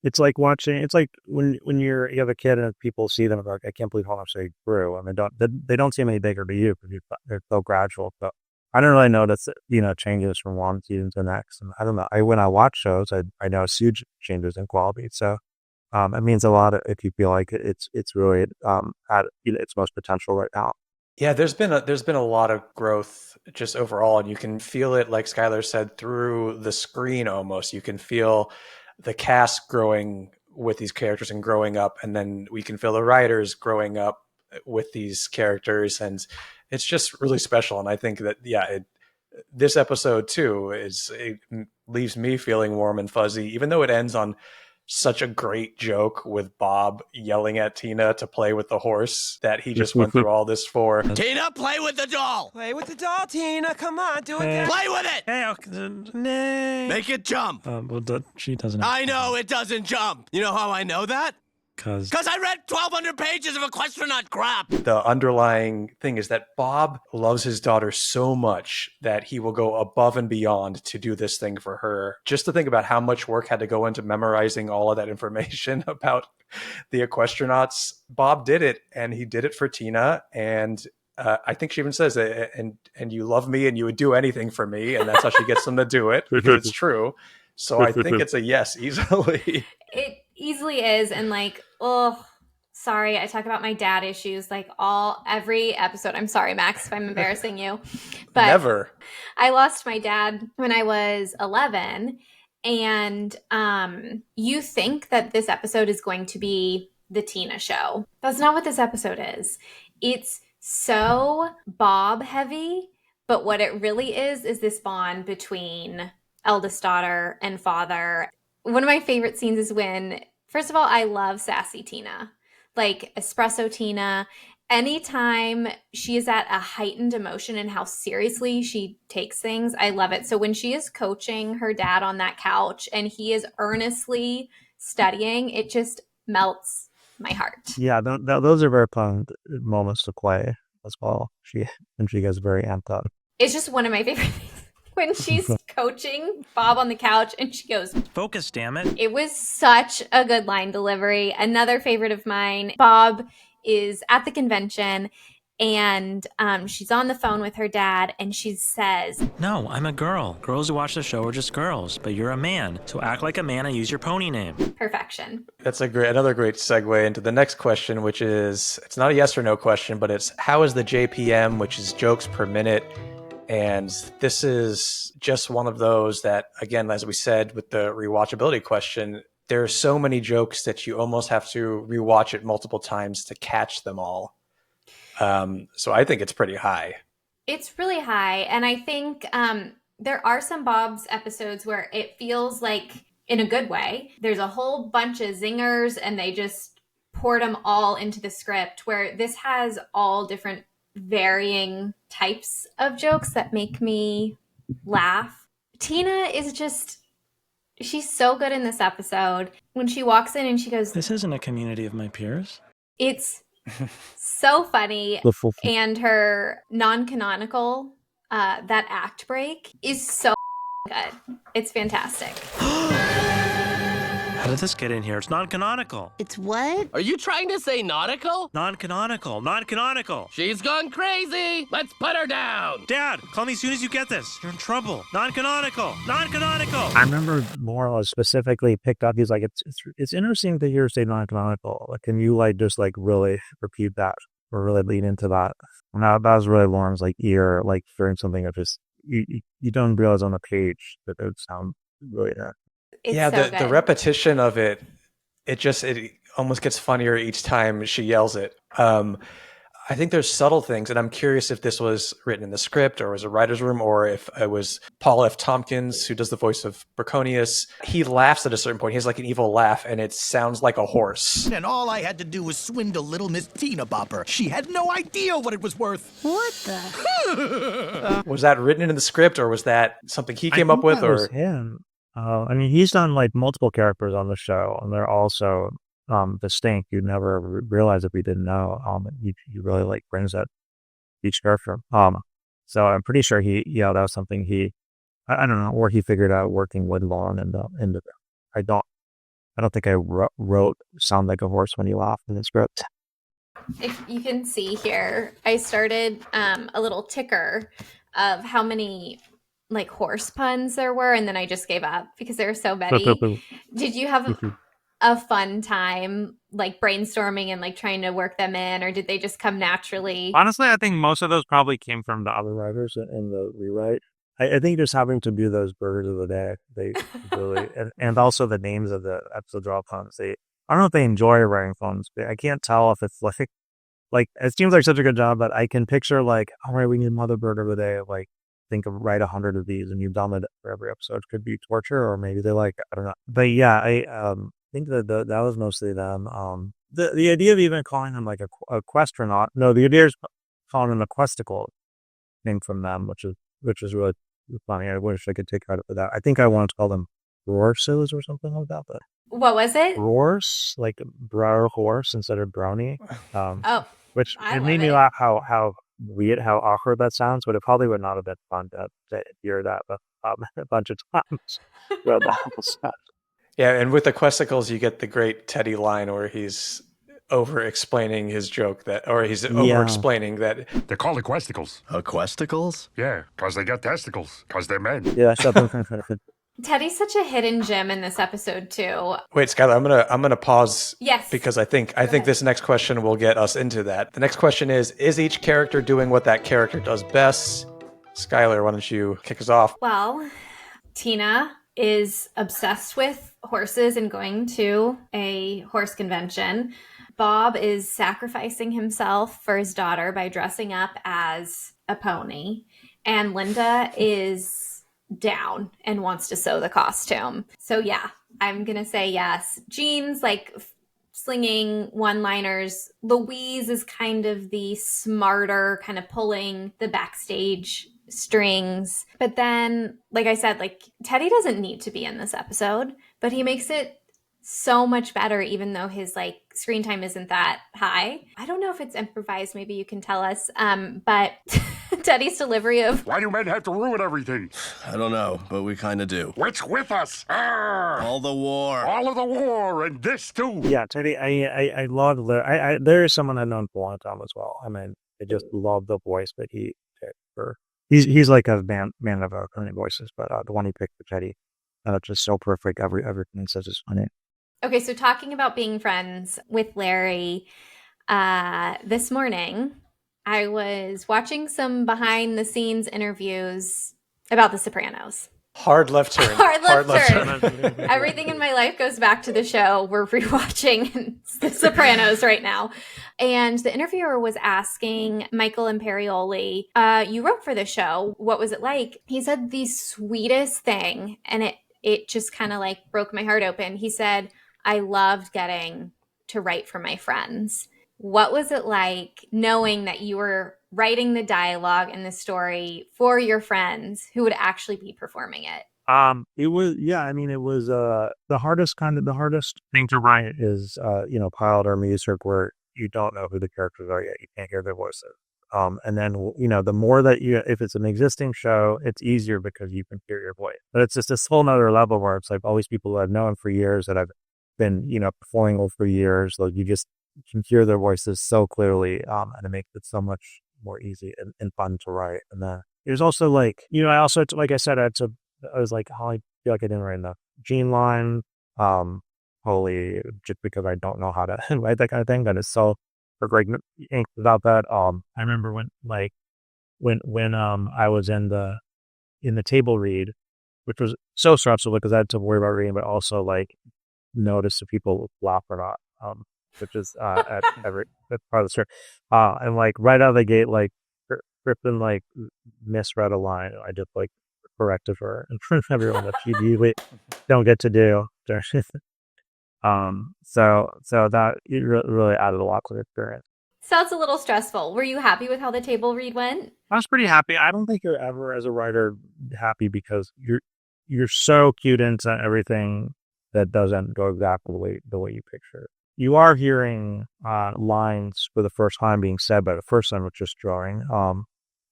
S3: It's like watching. It's like when you have a kid and people see them, like, I can't believe how much they grew. I mean, they don't seem any bigger to you because they're so gradual. But I don't really notice changes from one season to the next. And I don't know. When I watch shows, I notice huge changes in quality. So it means a lot if you feel like it's really at its most potential right now.
S1: Yeah, there's been a lot of growth just overall, and you can feel it, like Skylar said, through the screen almost. You can feel the cast growing with these characters and growing up, and then we can feel the writers growing up with these characters, and it's just really special. And I think that this episode too it leaves me feeling warm and fuzzy, even though it ends on such a great joke with Bob yelling at Tina to play with the horse that he just went through all this for.
S6: Tina, play with the doll!
S7: Play with the doll, Tina. Come on, do it.
S6: Play with it!
S7: Hey, nay.
S6: Make it jump!
S7: She doesn't.
S6: I know it doesn't jump. You know how I know that?
S7: Because
S6: I read 1,200 pages of Equestranauts crap.
S1: The underlying thing is that Bob loves his daughter so much that he will go above and beyond to do this thing for her. Just to think about how much work had to go into memorizing all of that information about the Equestranauts. Bob did it, and he did it for Tina. And I think she even says, and you love me and you would do anything for me. And that's how she gets them to do it, because it's true. So I think it's a yes, easily.
S2: It easily is. And like, oh, sorry, I talk about my dad issues like every episode. I'm sorry, Max, if I'm embarrassing you. But
S1: Never.
S2: I lost my dad when I was 11. And you think that this episode is going to be the Tina show. That's not what this episode is. It's so Bob heavy, but what it really is this bond between eldest daughter and father. One of my favorite scenes is when, first of all, I love sassy Tina, like espresso Tina. Anytime she is at a heightened emotion and how seriously she takes things, I love it. So when she is coaching her dad on that couch and he is earnestly studying, it just melts my heart.
S3: Yeah, those are very fun moments to play as well. She gets very amped up.
S2: It's just one of my favorite things. When she's coaching Bob on the couch and she goes,
S7: focus, damn it.
S2: It was such a good line delivery. Another favorite of mine, Bob is at the convention and she's on the phone with her dad and she says,
S7: No, I'm a girl. Girls who watch the show are just girls, but you're a man. So act like a man and use your pony name.
S2: Perfection.
S1: That's another great segue into the next question, which is, it's not a yes or no question, but it's how is the JPM, which is jokes per minute. And this is just one of those that, again, as we said with the rewatchability question, there are so many jokes that you almost have to rewatch it multiple times to catch them all. So I think it's pretty high.
S2: It's really high. And I think there are some Bob's episodes where it feels like, in a good way, there's a whole bunch of zingers and they just poured them all into the script, where this has all different varying types of jokes that make me laugh. Tina is just, she's so good in this episode. When she walks in and she goes,
S7: This isn't a community of my peers.
S2: It's so funny. And her non-canonical, that act break is so good. It's fantastic.
S7: How did this get in here? It's non-canonical.
S8: It's what?
S4: Are you trying to say nautical?
S7: Non-canonical. Non-canonical.
S4: She's gone crazy. Let's put her down.
S7: Dad, call me as soon as you get this. You're in trouble. Non-canonical. Non-canonical.
S3: I remember Laura specifically picked up. He's like, it's interesting to hear say non-canonical. Like, can you just really repeat that or really lean into that? And that was really Lauren's ear, hearing something that just you don't realize on the page that it would sound really.
S2: It's
S1: yeah,
S2: so
S1: the repetition of it almost gets funnier each time she yells it. I think there's subtle things, and I'm curious if this was written in the script or was a writer's room, or if it was Paul F. Tompkins, who does the voice of Bronies. He laughs at a certain point. He has an evil laugh, and it sounds like a horse.
S5: And all I had to do was swindle little Miss Tina Bopper. She had no idea what it was worth.
S8: What the?
S1: Was that written in the script, or was that something he came up with?
S3: That was him. I mean, he's done multiple characters on the show, and they're also distinct. You'd never realize if you didn't know. He really brings that each character. So I'm pretty sure that was something I don't know, or he figured out working with Loren and I don't think I wrote sound like a horse when you laughed in the script.
S2: If you can see here, I started a little ticker of how many horse puns there were, and then I just gave up because there were so many. Did you have a fun time, like brainstorming and like trying to work them in, or did they just come naturally?
S3: Honestly, I think most of those probably came from the other writers in the rewrite. I think just having to do those burgers of the day, they really, and also the names of the episodes are all puns. I don't know if they enjoy writing puns, but I can't tell if it's like it seems like such a good job that I can picture like, all right, we need another burger of the day. Like, think of write 100 of these, and you've done it for every episode. Could be torture, or maybe they like, I don't know. But yeah, I think that that was mostly them. The idea of even calling them like a Equestranauts. No, the idea is calling them Equestical came from them, which is really funny. I wish I could take credit for that. I think I wanted to call them Roarses or something like that. But
S2: What was it?
S3: Roars, like brow horse instead of brownie.
S2: Oh,
S3: Which
S2: I
S3: it made
S2: love
S3: me
S2: it.
S3: laugh how weird, how awkward that sounds, but it probably would not have been fun to hear that a bunch of times throughout the episode.
S1: Yeah, and with the Questicles, you get the great Teddy line where he's over-explaining his joke or he's over-explaining that
S9: They're called Equesticles.
S6: Equesticles?
S9: Yeah, because they got testicles. Because they're men.
S3: Yeah,
S2: Teddy's such a hidden gem in this episode too.
S1: Wait, Skylar, I'm gonna pause.
S2: Yes.
S1: Because I think this next question will get us into that. The next question is each character doing what that character does best? Skylar, why don't you kick us off?
S2: Well, Tina is obsessed with horses and going to a horse convention. Bob is sacrificing himself for his daughter by dressing up as a pony. And Linda is down and wants to sew the costume. So yeah, I'm going to say yes. Jean's like slinging one-liners. Louise is kind of the smarter, kind of pulling the backstage strings. But then, like I said, like Teddy doesn't need to be in this episode, but he makes it so much better, even though his like screen time isn't that high. I don't know if it's improvised. Maybe you can tell us. But Teddy's delivery of
S9: Why do men have to ruin everything?
S6: I don't know, but we kind of do.
S9: What's with us? Arr!
S6: All the war.
S9: All of the war, and this too.
S3: Yeah, Teddy, I love there is someone I've known for a long time as well. I mean, I just love the voice, but he's like a man of many voices, but the one he picked for Teddy, just so perfect. Everything he says is funny.
S2: Okay, so talking about being friends with Larry, this morning I was watching some behind the scenes interviews about The Sopranos.
S1: Hard left turn.
S2: Hard left turn. Everything in my life goes back to the show. We're rewatching The Sopranos right now. And the interviewer was asking Michael Imperioli, you wrote for the show. What was it like? He said the sweetest thing, and it just kind of like broke my heart open. He said, I loved getting to write for my friends. What was it like knowing that you were writing the dialogue and the story for your friends who would actually be performing it?
S3: It was, it was the hardest thing to write is pilot or music where you don't know who the characters are yet. You can't hear their voices. And then, the more that if it's an existing show, it's easier because you can hear your voice. But it's just this whole nother level where it's like all these people that I've known for years that I've been, performing with for years, like you just can hear their voices so clearly, and it makes it so much more easy and fun to write. And then it was also like, I also, like I said, I was like, oh, I feel like I didn't write enough Gene line, just because I don't know how to write that kind of thing. That is so great about that. I remember when I was in the table read, which was so stressful because I had to worry about reading, but also like notice if people laugh or not, which is at every that's part of the story. And like right out of the gate, like Kristen like misread a line. I just like corrected her in front of everyone that she usually don't get to do. So that it really added a lot to the experience.
S2: Sounds a little stressful. Were you happy with how the table read went?
S3: I was pretty happy. I don't think you're ever, as a writer, happy because you're so cued into everything that doesn't go exactly the way you picture it. You are hearing lines for the first time being said by the person with just drawing,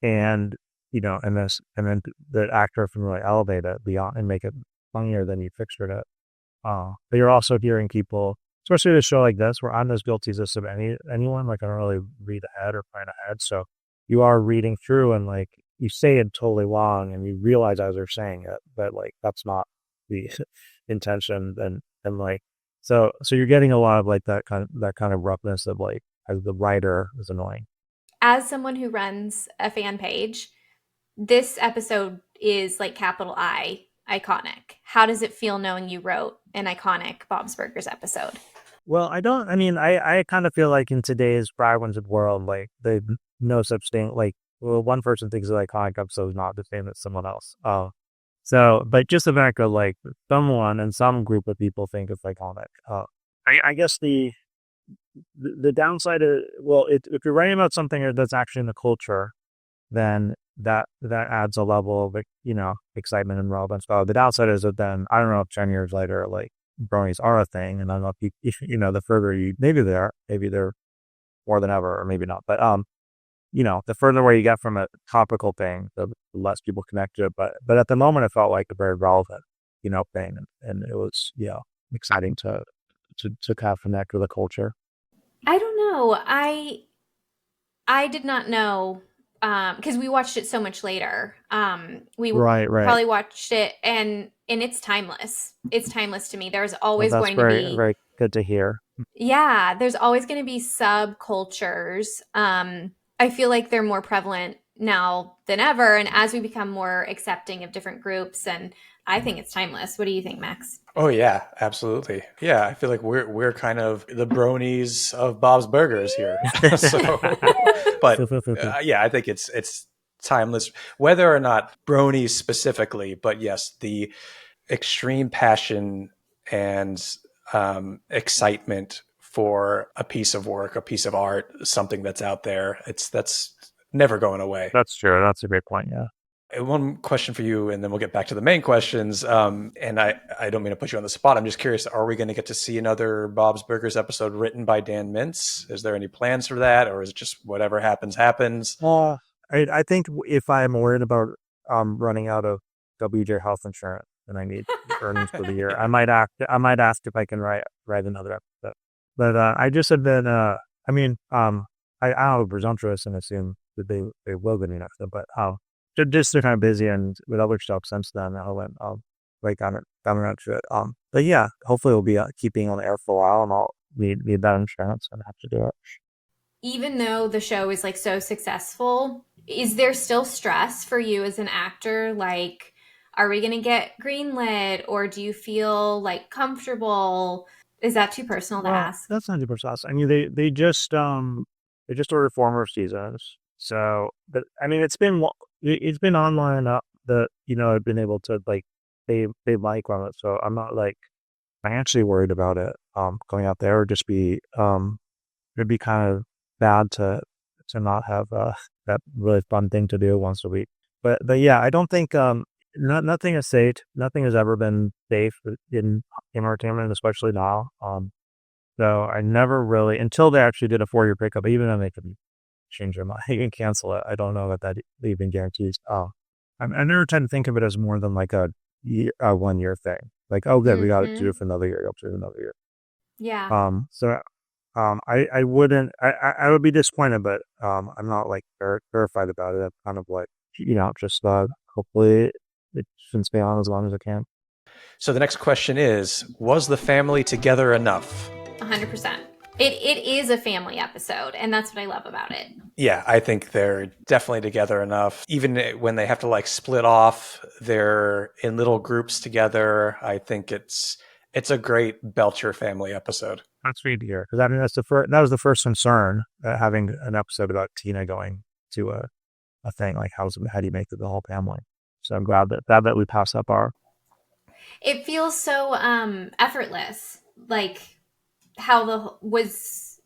S3: and then the actor can really elevate it beyond and make it funnier than you pictured it. But you're also hearing people, especially at a show like this, where I'm as guilty as this of anyone. Like I don't really read ahead or plan ahead, so you are reading through and like you say it totally wrong, and you realize as they're saying it, but like that's not the intention. And like So you're getting a lot of like that kind of roughness of like as the writer is annoying.
S2: As someone who runs a fan page, this episode is like capital I, iconic. How does it feel knowing you wrote an iconic Bob's Burgers episode?
S3: Well, I kind of feel like in today's fragmented world, like there's no such thing. Like, well, one person thinks an iconic episode is not the same as someone else. So, but just the fact of like someone and some group of people think it's iconic. I guess the downside is, well, if you're writing about something that's actually in the culture, then that adds a level of, you know, excitement and relevance. But the downside is that then I don't know if 10 years later, like bronies are a thing, and I don't know if you know, the further you maybe they're more than ever, or maybe not. But you know, the further away you get from a topical thing, the less people connect to it. But at the moment, it felt like a very relevant, you know, thing, and it was, you know, exciting to kind of connect with the culture.
S2: I don't know. I did not know, because we watched it so much later. We
S3: Right.
S2: probably watched it, and it's timeless. It's timeless to me. There's always
S3: Well,
S2: going
S3: that's
S2: to
S3: very,
S2: be,
S3: very good to hear.
S2: yeah, there's always going to be subcultures. I feel like they're more prevalent now than ever, and as we become more accepting of different groups, and I think it's timeless. What do you think, Max?
S1: Oh yeah, absolutely. Yeah, I feel like we're kind of the bronies of Bob's Burgers here. So, but yeah, I think it's timeless, whether or not bronies specifically. But yes, the extreme passion and excitement for a piece of work, a piece of art, something that's out there. That's never going away.
S3: That's true. That's a great point. Yeah.
S1: One question for you, and then we'll get back to the main questions. And I don't mean to put you on the spot. I'm just curious, are we going to get to see another Bob's Burgers episode written by Dan Mintz? Is there any plans for that? Or is it just whatever happens?
S3: I think if I'm worried about running out of WJ health insurance and I need earnings for the year, I might ask if I can write another episode. But I just have been, I don't know, presumptuous and assume that they will get enough. But just they're kind of busy and with other stuff since then. I'll gotten around to it. But yeah, hopefully we'll be keeping on the air for a while, and I'll need that insurance and have to do it.
S2: Even though the show is like so successful, is there still stress for you as an actor? Like, are we going to get greenlit, or do you feel like comfortable? Is that too personal to ask?
S3: That's not too personal. I mean, they just ordered 4 more seasons. So, but I mean, it's been online enough that, you know, I've been able to like they like on it. So I'm not like financially worried about it going out there. Or just be it'd be kind of bad to not have that really fun thing to do once a week. But yeah, I don't think nothing is safe. Nothing has ever been safe in entertainment, especially now. So I never really, until they actually did a 4-year pickup, even though they could change their mind, you can cancel it. I don't know that even guarantees. I never tend to think of it as more than like a 1-year thing. Like, oh, good, we got to do it for another year. Up to another year.
S2: Yeah.
S3: So I wouldn't. I would be disappointed, but I'm not like terrified about it. I'm kind of like, you know, just hopefully it can stay on as long as it can.
S1: So the next question is, was the family together enough?
S2: 100%. It is a family episode, and that's what I love about it.
S1: Yeah, I think they're definitely together enough. Even when they have to like split off, they're in little groups together. I think it's a great Belcher family episode.
S3: That's great to hear, because I mean that was the first concern, having an episode about Tina going to a thing like how do you make it the whole family. So I'm glad that we passed that bar.
S2: It feels so effortless. Like,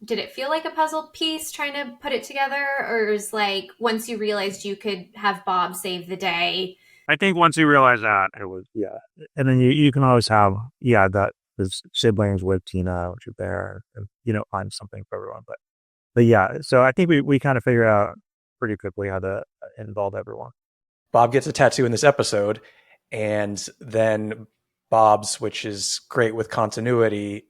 S2: did it feel like a puzzle piece trying to put it together, or is like once you realized you could have Bob save the day?
S3: I think once you realize that, it was, yeah. And then you can always have, that there's siblings with Tina, which is there, and, you know, find something for everyone. But yeah, so I think we kind of figured out pretty quickly how to involve everyone.
S1: Bob gets a tattoo in this episode, and then Bob's, which is great with continuity.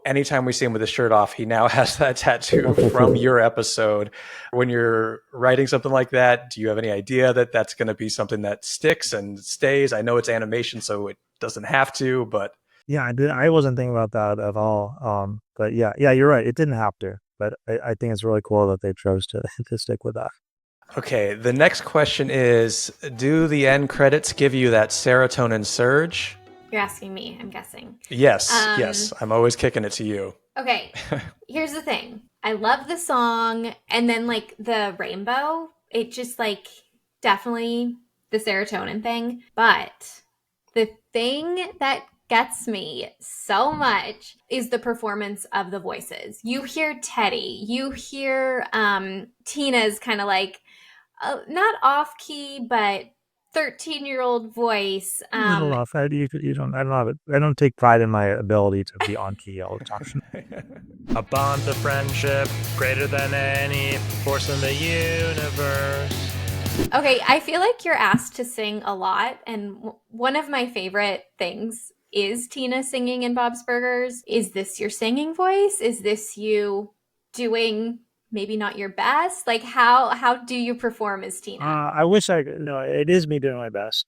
S1: Anytime we see him with his shirt off, he now has that tattoo from your episode. When you're writing something like that, do you have any idea that that's going to be something that sticks and stays? I know it's animation, so it doesn't have to, but
S3: Yeah, I wasn't thinking about that at all. But yeah, you're right. It didn't have to, but I think it's really cool that they chose to to stick with that.
S1: Okay, the next question is, do the end credits give you that serotonin surge?
S2: You're asking me, I'm guessing.
S1: Yes. I'm always kicking it to you.
S2: Okay, here's the thing. I love the song, and then like the rainbow, it just like definitely the serotonin thing. But the thing that gets me so much is the performance of the voices. You hear Teddy, you hear Tina's kind of like not off key, but 13-year-old voice.
S3: A little off. I don't take pride in my ability to be on key all the time.
S7: A bond of friendship greater than any force in the universe.
S2: Okay, I feel like you're asked to sing a lot, and one of my favorite things is Tina singing in Bob's Burgers. Is this your singing voice? Is this you doing maybe not your best? Like how do you perform as Tina?
S3: I wish I could. No, it is me doing my best.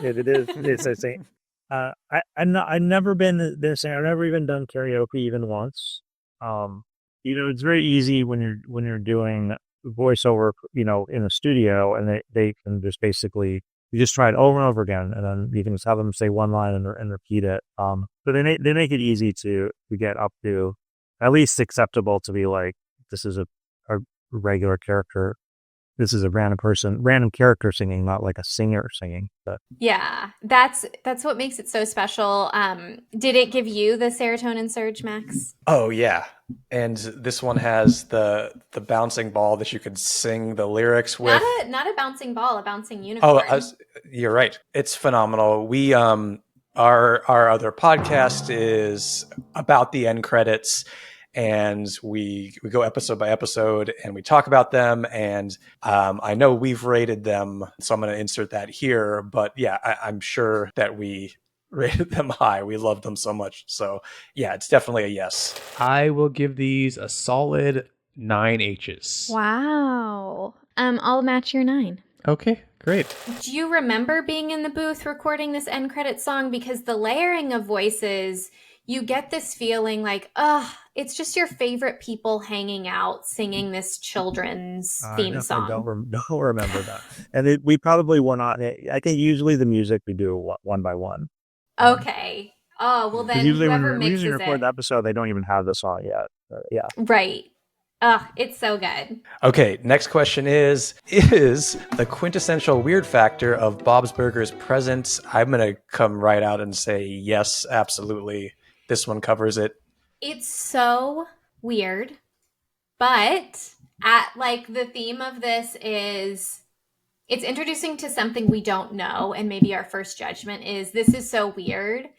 S3: It is. It's I think. I've never been this. I've never even done karaoke even once. It's very easy when you're doing voiceover, in a studio, and they can just basically you just try it over and over again, and then you can just have them say one line and repeat it. So they make it easy to get up to at least acceptable to be like, this is a regular character. This is a random character singing, not like a singer singing. But
S2: Yeah, that's what makes it so special. Did it give you the serotonin surge, Max?
S1: Oh yeah, and this one has the bouncing ball that you could sing the lyrics with.
S2: Not a bouncing ball, a bouncing unicorn.
S1: You're right. It's phenomenal. We our other podcast is about the end credits. And we go episode by episode and we talk about them. And I know we've rated them, so I'm going to insert that here. But yeah, I'm sure that we rated them high. We love them so much. So yeah, it's definitely a yes.
S10: I will give these a solid 9 H's.
S8: Wow. I'll match your 9.
S10: Okay, great.
S2: Do you remember being in the booth recording this end credit song? Because the layering of voices, you get this feeling like, it's just your favorite people hanging out singing this children's theme song.
S3: I don't remember that. And we probably will not. I think usually the music we do one by one.
S2: Okay. Oh, well then
S3: usually
S2: whoever
S3: when we
S2: mixes
S3: usually record
S2: it.
S3: the episode, they don't even have the song yet. Yeah.
S2: Right. It's so good.
S1: Okay, next question is the quintessential weird factor of Bob's Burgers present? I'm going to come right out and say yes, absolutely. This one covers it.
S2: It's so weird, but the theme of this is it's introducing to something we don't know, and maybe our first judgment is this is so weird,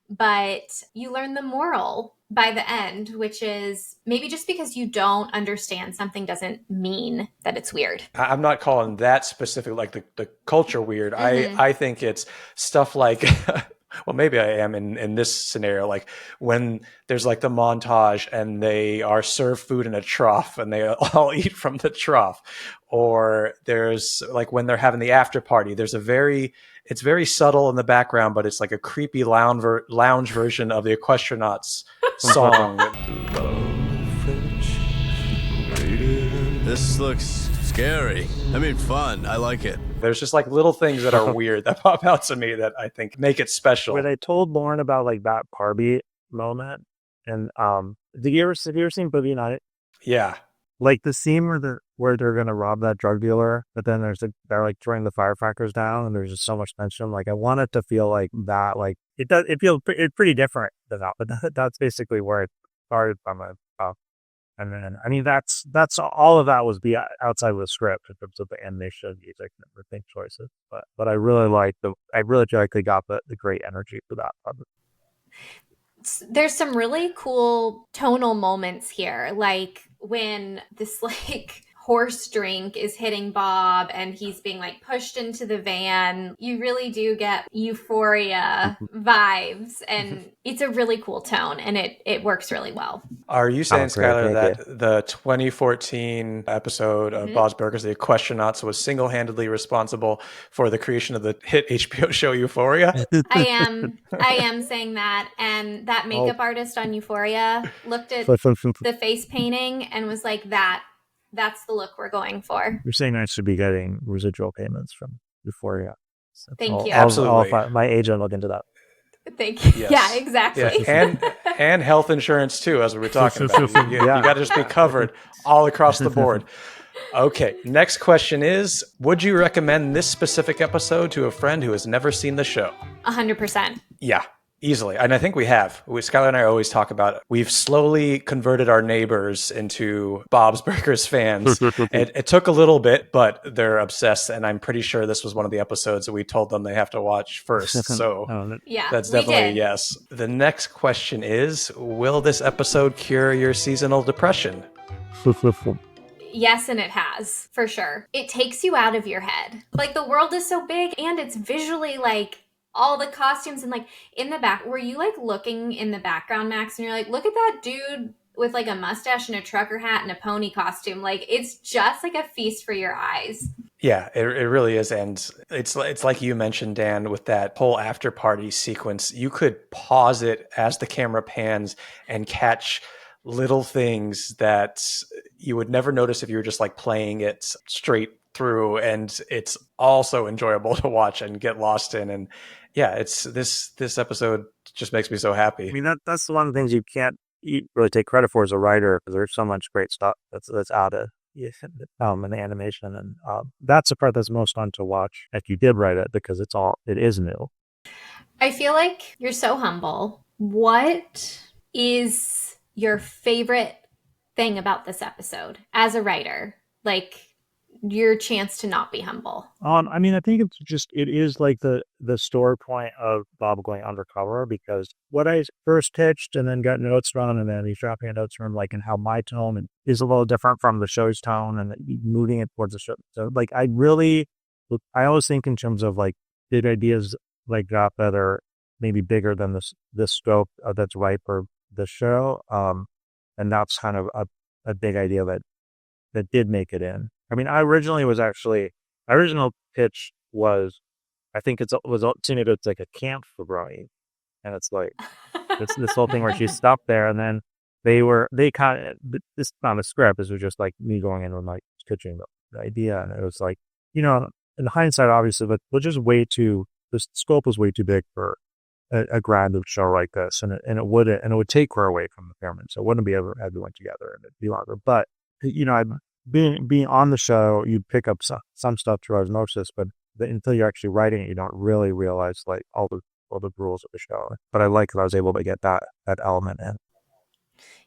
S2: but you learn the moral by the end, which is maybe just because you don't understand something doesn't mean that it's weird.
S1: I'm not calling that specific, like the culture weird.
S2: Mm-hmm.
S1: I think it's stuff like, well, maybe I am in this scenario, like when there's like the montage and they are served food in a trough and they all eat from the trough. Or there's like when they're having the after party, it's very subtle in the background, but it's like a creepy lounge version of the Equestranauts song.
S6: This looks scary. I mean, fun. I like it.
S1: There's just like little things that are weird that pop out to me that I think make it special.
S3: When I told Loren about like that Barbie moment, and have you ever seen Boogie Night?
S1: Yeah.
S3: Like the scene where they're gonna rob that drug dealer, but then they're like throwing the firecrackers down, and there's just so much tension. Like I want it to feel like that. Like it does. It feels pretty different than that, but that's basically where it started from. And then I mean that's all of that was outside of the script in terms of the animation, music, and everything choices. But I really feel like they got the great energy for that.
S2: There's some really cool tonal moments here, like when this like horse drink is hitting Bob and he's being like pushed into the van. You really do get Euphoria vibes, and it's a really cool tone, and it works really well.
S1: Are you saying, Skylar,
S3: thank
S1: that the 2014 episode of Bob's Burgers, the Equestranauts, was single-handedly responsible for the creation of the hit HBO show Euphoria?
S2: I am saying that, and that makeup artist on Euphoria looked at the face painting and was like, that's the look we're going for.
S3: You're saying I should be getting residual payments from Euphoria. So
S2: Thank you.
S1: Absolutely.
S3: My agent look into that.
S2: Thank you.
S1: Yes.
S2: Yeah, exactly.
S1: Yeah. And health insurance too, as we were talking about. You got to just be covered all across the board. Okay, next question is, would you recommend this specific episode to a friend who has never seen the show?
S2: 100%.
S1: Yeah, easily. And I think we have. Skylar and I always talk about it. We've slowly converted our neighbors into Bob's Burgers fans. It took a little bit, but they're obsessed. And I'm pretty sure this was one of the episodes that we told them they have to watch first. So
S2: yeah,
S1: that's definitely a yes. The next question is, will this episode cure your seasonal depression?
S2: Yes, and it has, for sure. It takes you out of your head. Like, the world is so big, and it's visually, like, all the costumes, and, like, in the back, were you, like, looking in the background, Max, and you're like, look at that dude with, like, a mustache and a trucker hat and a pony costume. Like, it's just, like, a feast for your eyes.
S1: Yeah, it really is. And it's like you mentioned, Dan, with that whole after party sequence, you could pause it as the camera pans and catch little things that you would never notice if you were just like playing it straight through, and it's also enjoyable to watch and get lost in. And yeah, it's this episode just makes me so happy.
S3: I mean, that's the one of the things you can't really take credit for as a writer, because there's so much great stuff that's out of in the animation, and that's the part that's most fun to watch if you did write it, because it is new.
S2: I feel like you're so humble. What is your favorite thing about this episode as a writer? Like, your chance to not be humble.
S3: I mean, I think it is like the story point of Bob going undercover, because what I first pitched and then got notes from, and then he's dropping notes from, like, and how my tone is a little different from the show's tone, and moving it towards the show. So, like, I always think in terms of, like, big ideas like that are maybe bigger than this scope that's right for the show. And that's kind of a big idea that did make it in. I mean, my original pitch was, I think it's like a camp for Bronies. And it's like, this whole thing where she's stopped there, and then they kind of, this not a script, this was just like me going in with my pitching the idea. And it was like, in hindsight, obviously, but the scope was way too big for a grand show like this, and it would take her away from the pyramid, so it wouldn't be everyone together, and it'd be longer. But being on the show, you pick up some stuff through osmosis, but until you're actually writing it, you don't really realize like all the rules of the show. But I like that I was able to get that element in.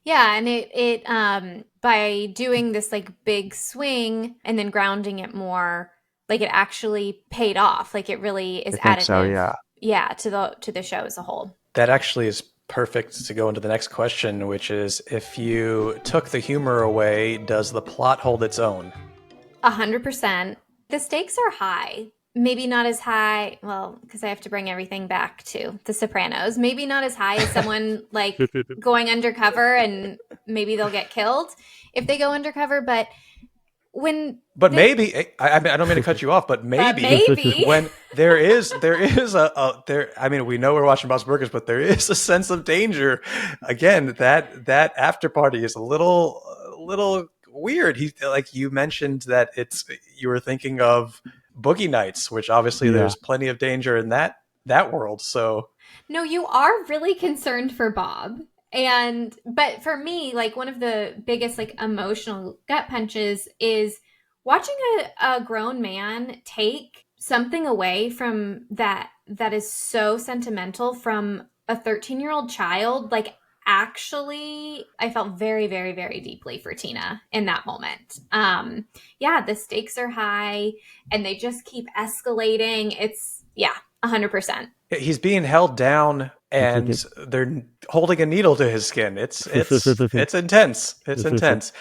S2: Yeah, and it by doing this like big swing and then grounding it more, like, it actually paid off. Like, it really is additive.
S3: So, yeah.
S2: Yeah, to the show as a whole. That
S1: actually is perfect to go into the next question, which is, if you took the humor away, does the plot hold its own?
S2: 100%. The stakes are high. Maybe not as high, well, because I have to bring everything back to The Sopranos. Maybe not as high as someone like going undercover, and maybe they'll get killed if they go undercover, but maybe I don't mean to cut you off, but maybe when there is I mean, we know we're watching Bob's Burgers, but there is a sense of danger. Again, that after party is a little weird. Like you mentioned that you were thinking of Boogie Nights, which obviously there's plenty of danger in that world. So no, you are really concerned for Bob. But for me, like, one of the biggest, like, emotional gut punches is watching a grown man take something away from that is so sentimental from a 13-year-old child. Like, actually, I felt very, very, very deeply for Tina in that moment. The stakes are high and they just keep escalating. It's 100%.
S1: He's being held down and they're holding a needle to his skin. It's intense. It's intense.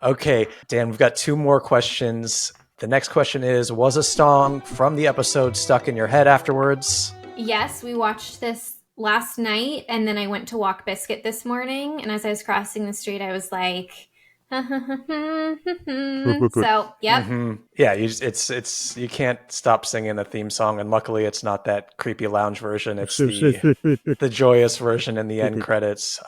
S1: Okay, Dan, we've got 2 more questions. The next question is, was a song from the episode stuck in your head afterwards?
S2: Yes, we watched this last night, and then I went to walk Biscuit this morning, and as I was crossing the street, I was like, so, yep.
S1: Mm-hmm. Yeah, you can't stop singing the theme song, and luckily it's not that creepy lounge version. It's the joyous version in the end credits.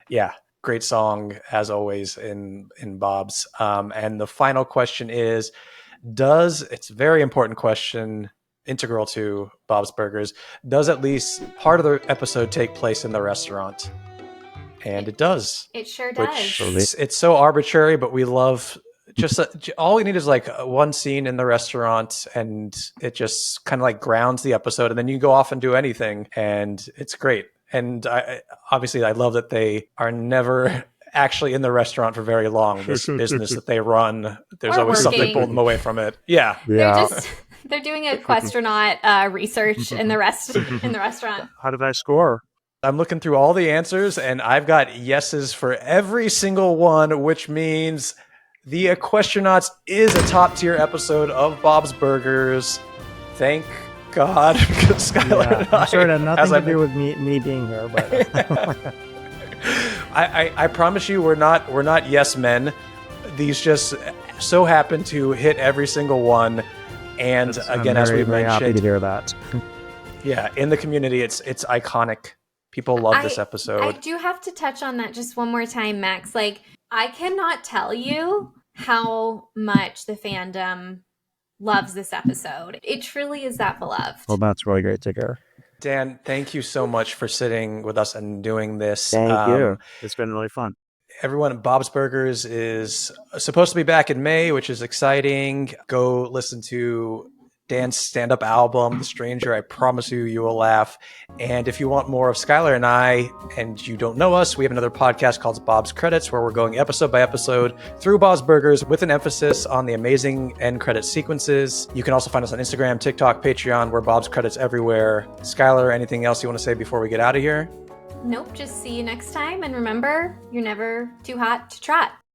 S1: Yeah, great song as always in Bob's. And the final question is, it's a very important question, integral to Bob's Burgers, does at least part of the episode take place in the restaurant? And it does.
S2: It sure does.
S1: It's so arbitrary, but we love just all we need is like one scene in the restaurant, and it just kind of like grounds the episode, and then you go off and do anything, and it's great. And I love that they are never actually in the restaurant for very long. This business that they run, there's always something pulling them away from it. Yeah.
S2: They're doing Equestranauts research in the restaurant.
S3: How did I score?
S1: I'm looking through all the answers, and I've got yeses for every single one, which means the Equestranauts is a top-tier episode of Bob's Burgers. Thank God, because Skylar and
S3: I'm sure it had nothing to do with me being here, but
S1: I promise you, we're not yes men. These just so happen to hit every single one, and again, as we mentioned,
S3: happy to hear that.
S1: Yeah, in the community, it's iconic. People love this episode.
S2: I do have to touch on that just one more time, Max. Like, I cannot tell you how much the fandom loves this episode. It truly is that beloved.
S3: Well, that's really great to hear.
S1: Dan, thank you so much for sitting with us and doing this.
S3: Thank you. It's been really fun.
S1: Everyone at Bob's Burgers is supposed to be back in May, which is exciting. Go listen to Dan's stand-up album, The Stranger. I promise you will laugh. And if you want more of Skylar and I, and you don't know us, we have another podcast called Bob's Credits, where we're going episode by episode through Bob's Burgers with an emphasis on the amazing end credit sequences. You can also find us on Instagram, TikTok, Patreon. We're Bob's Credits everywhere. Skylar, anything else you want to say before we get out of here?
S2: Nope, just see you next time. And remember, you're never too hot to trot.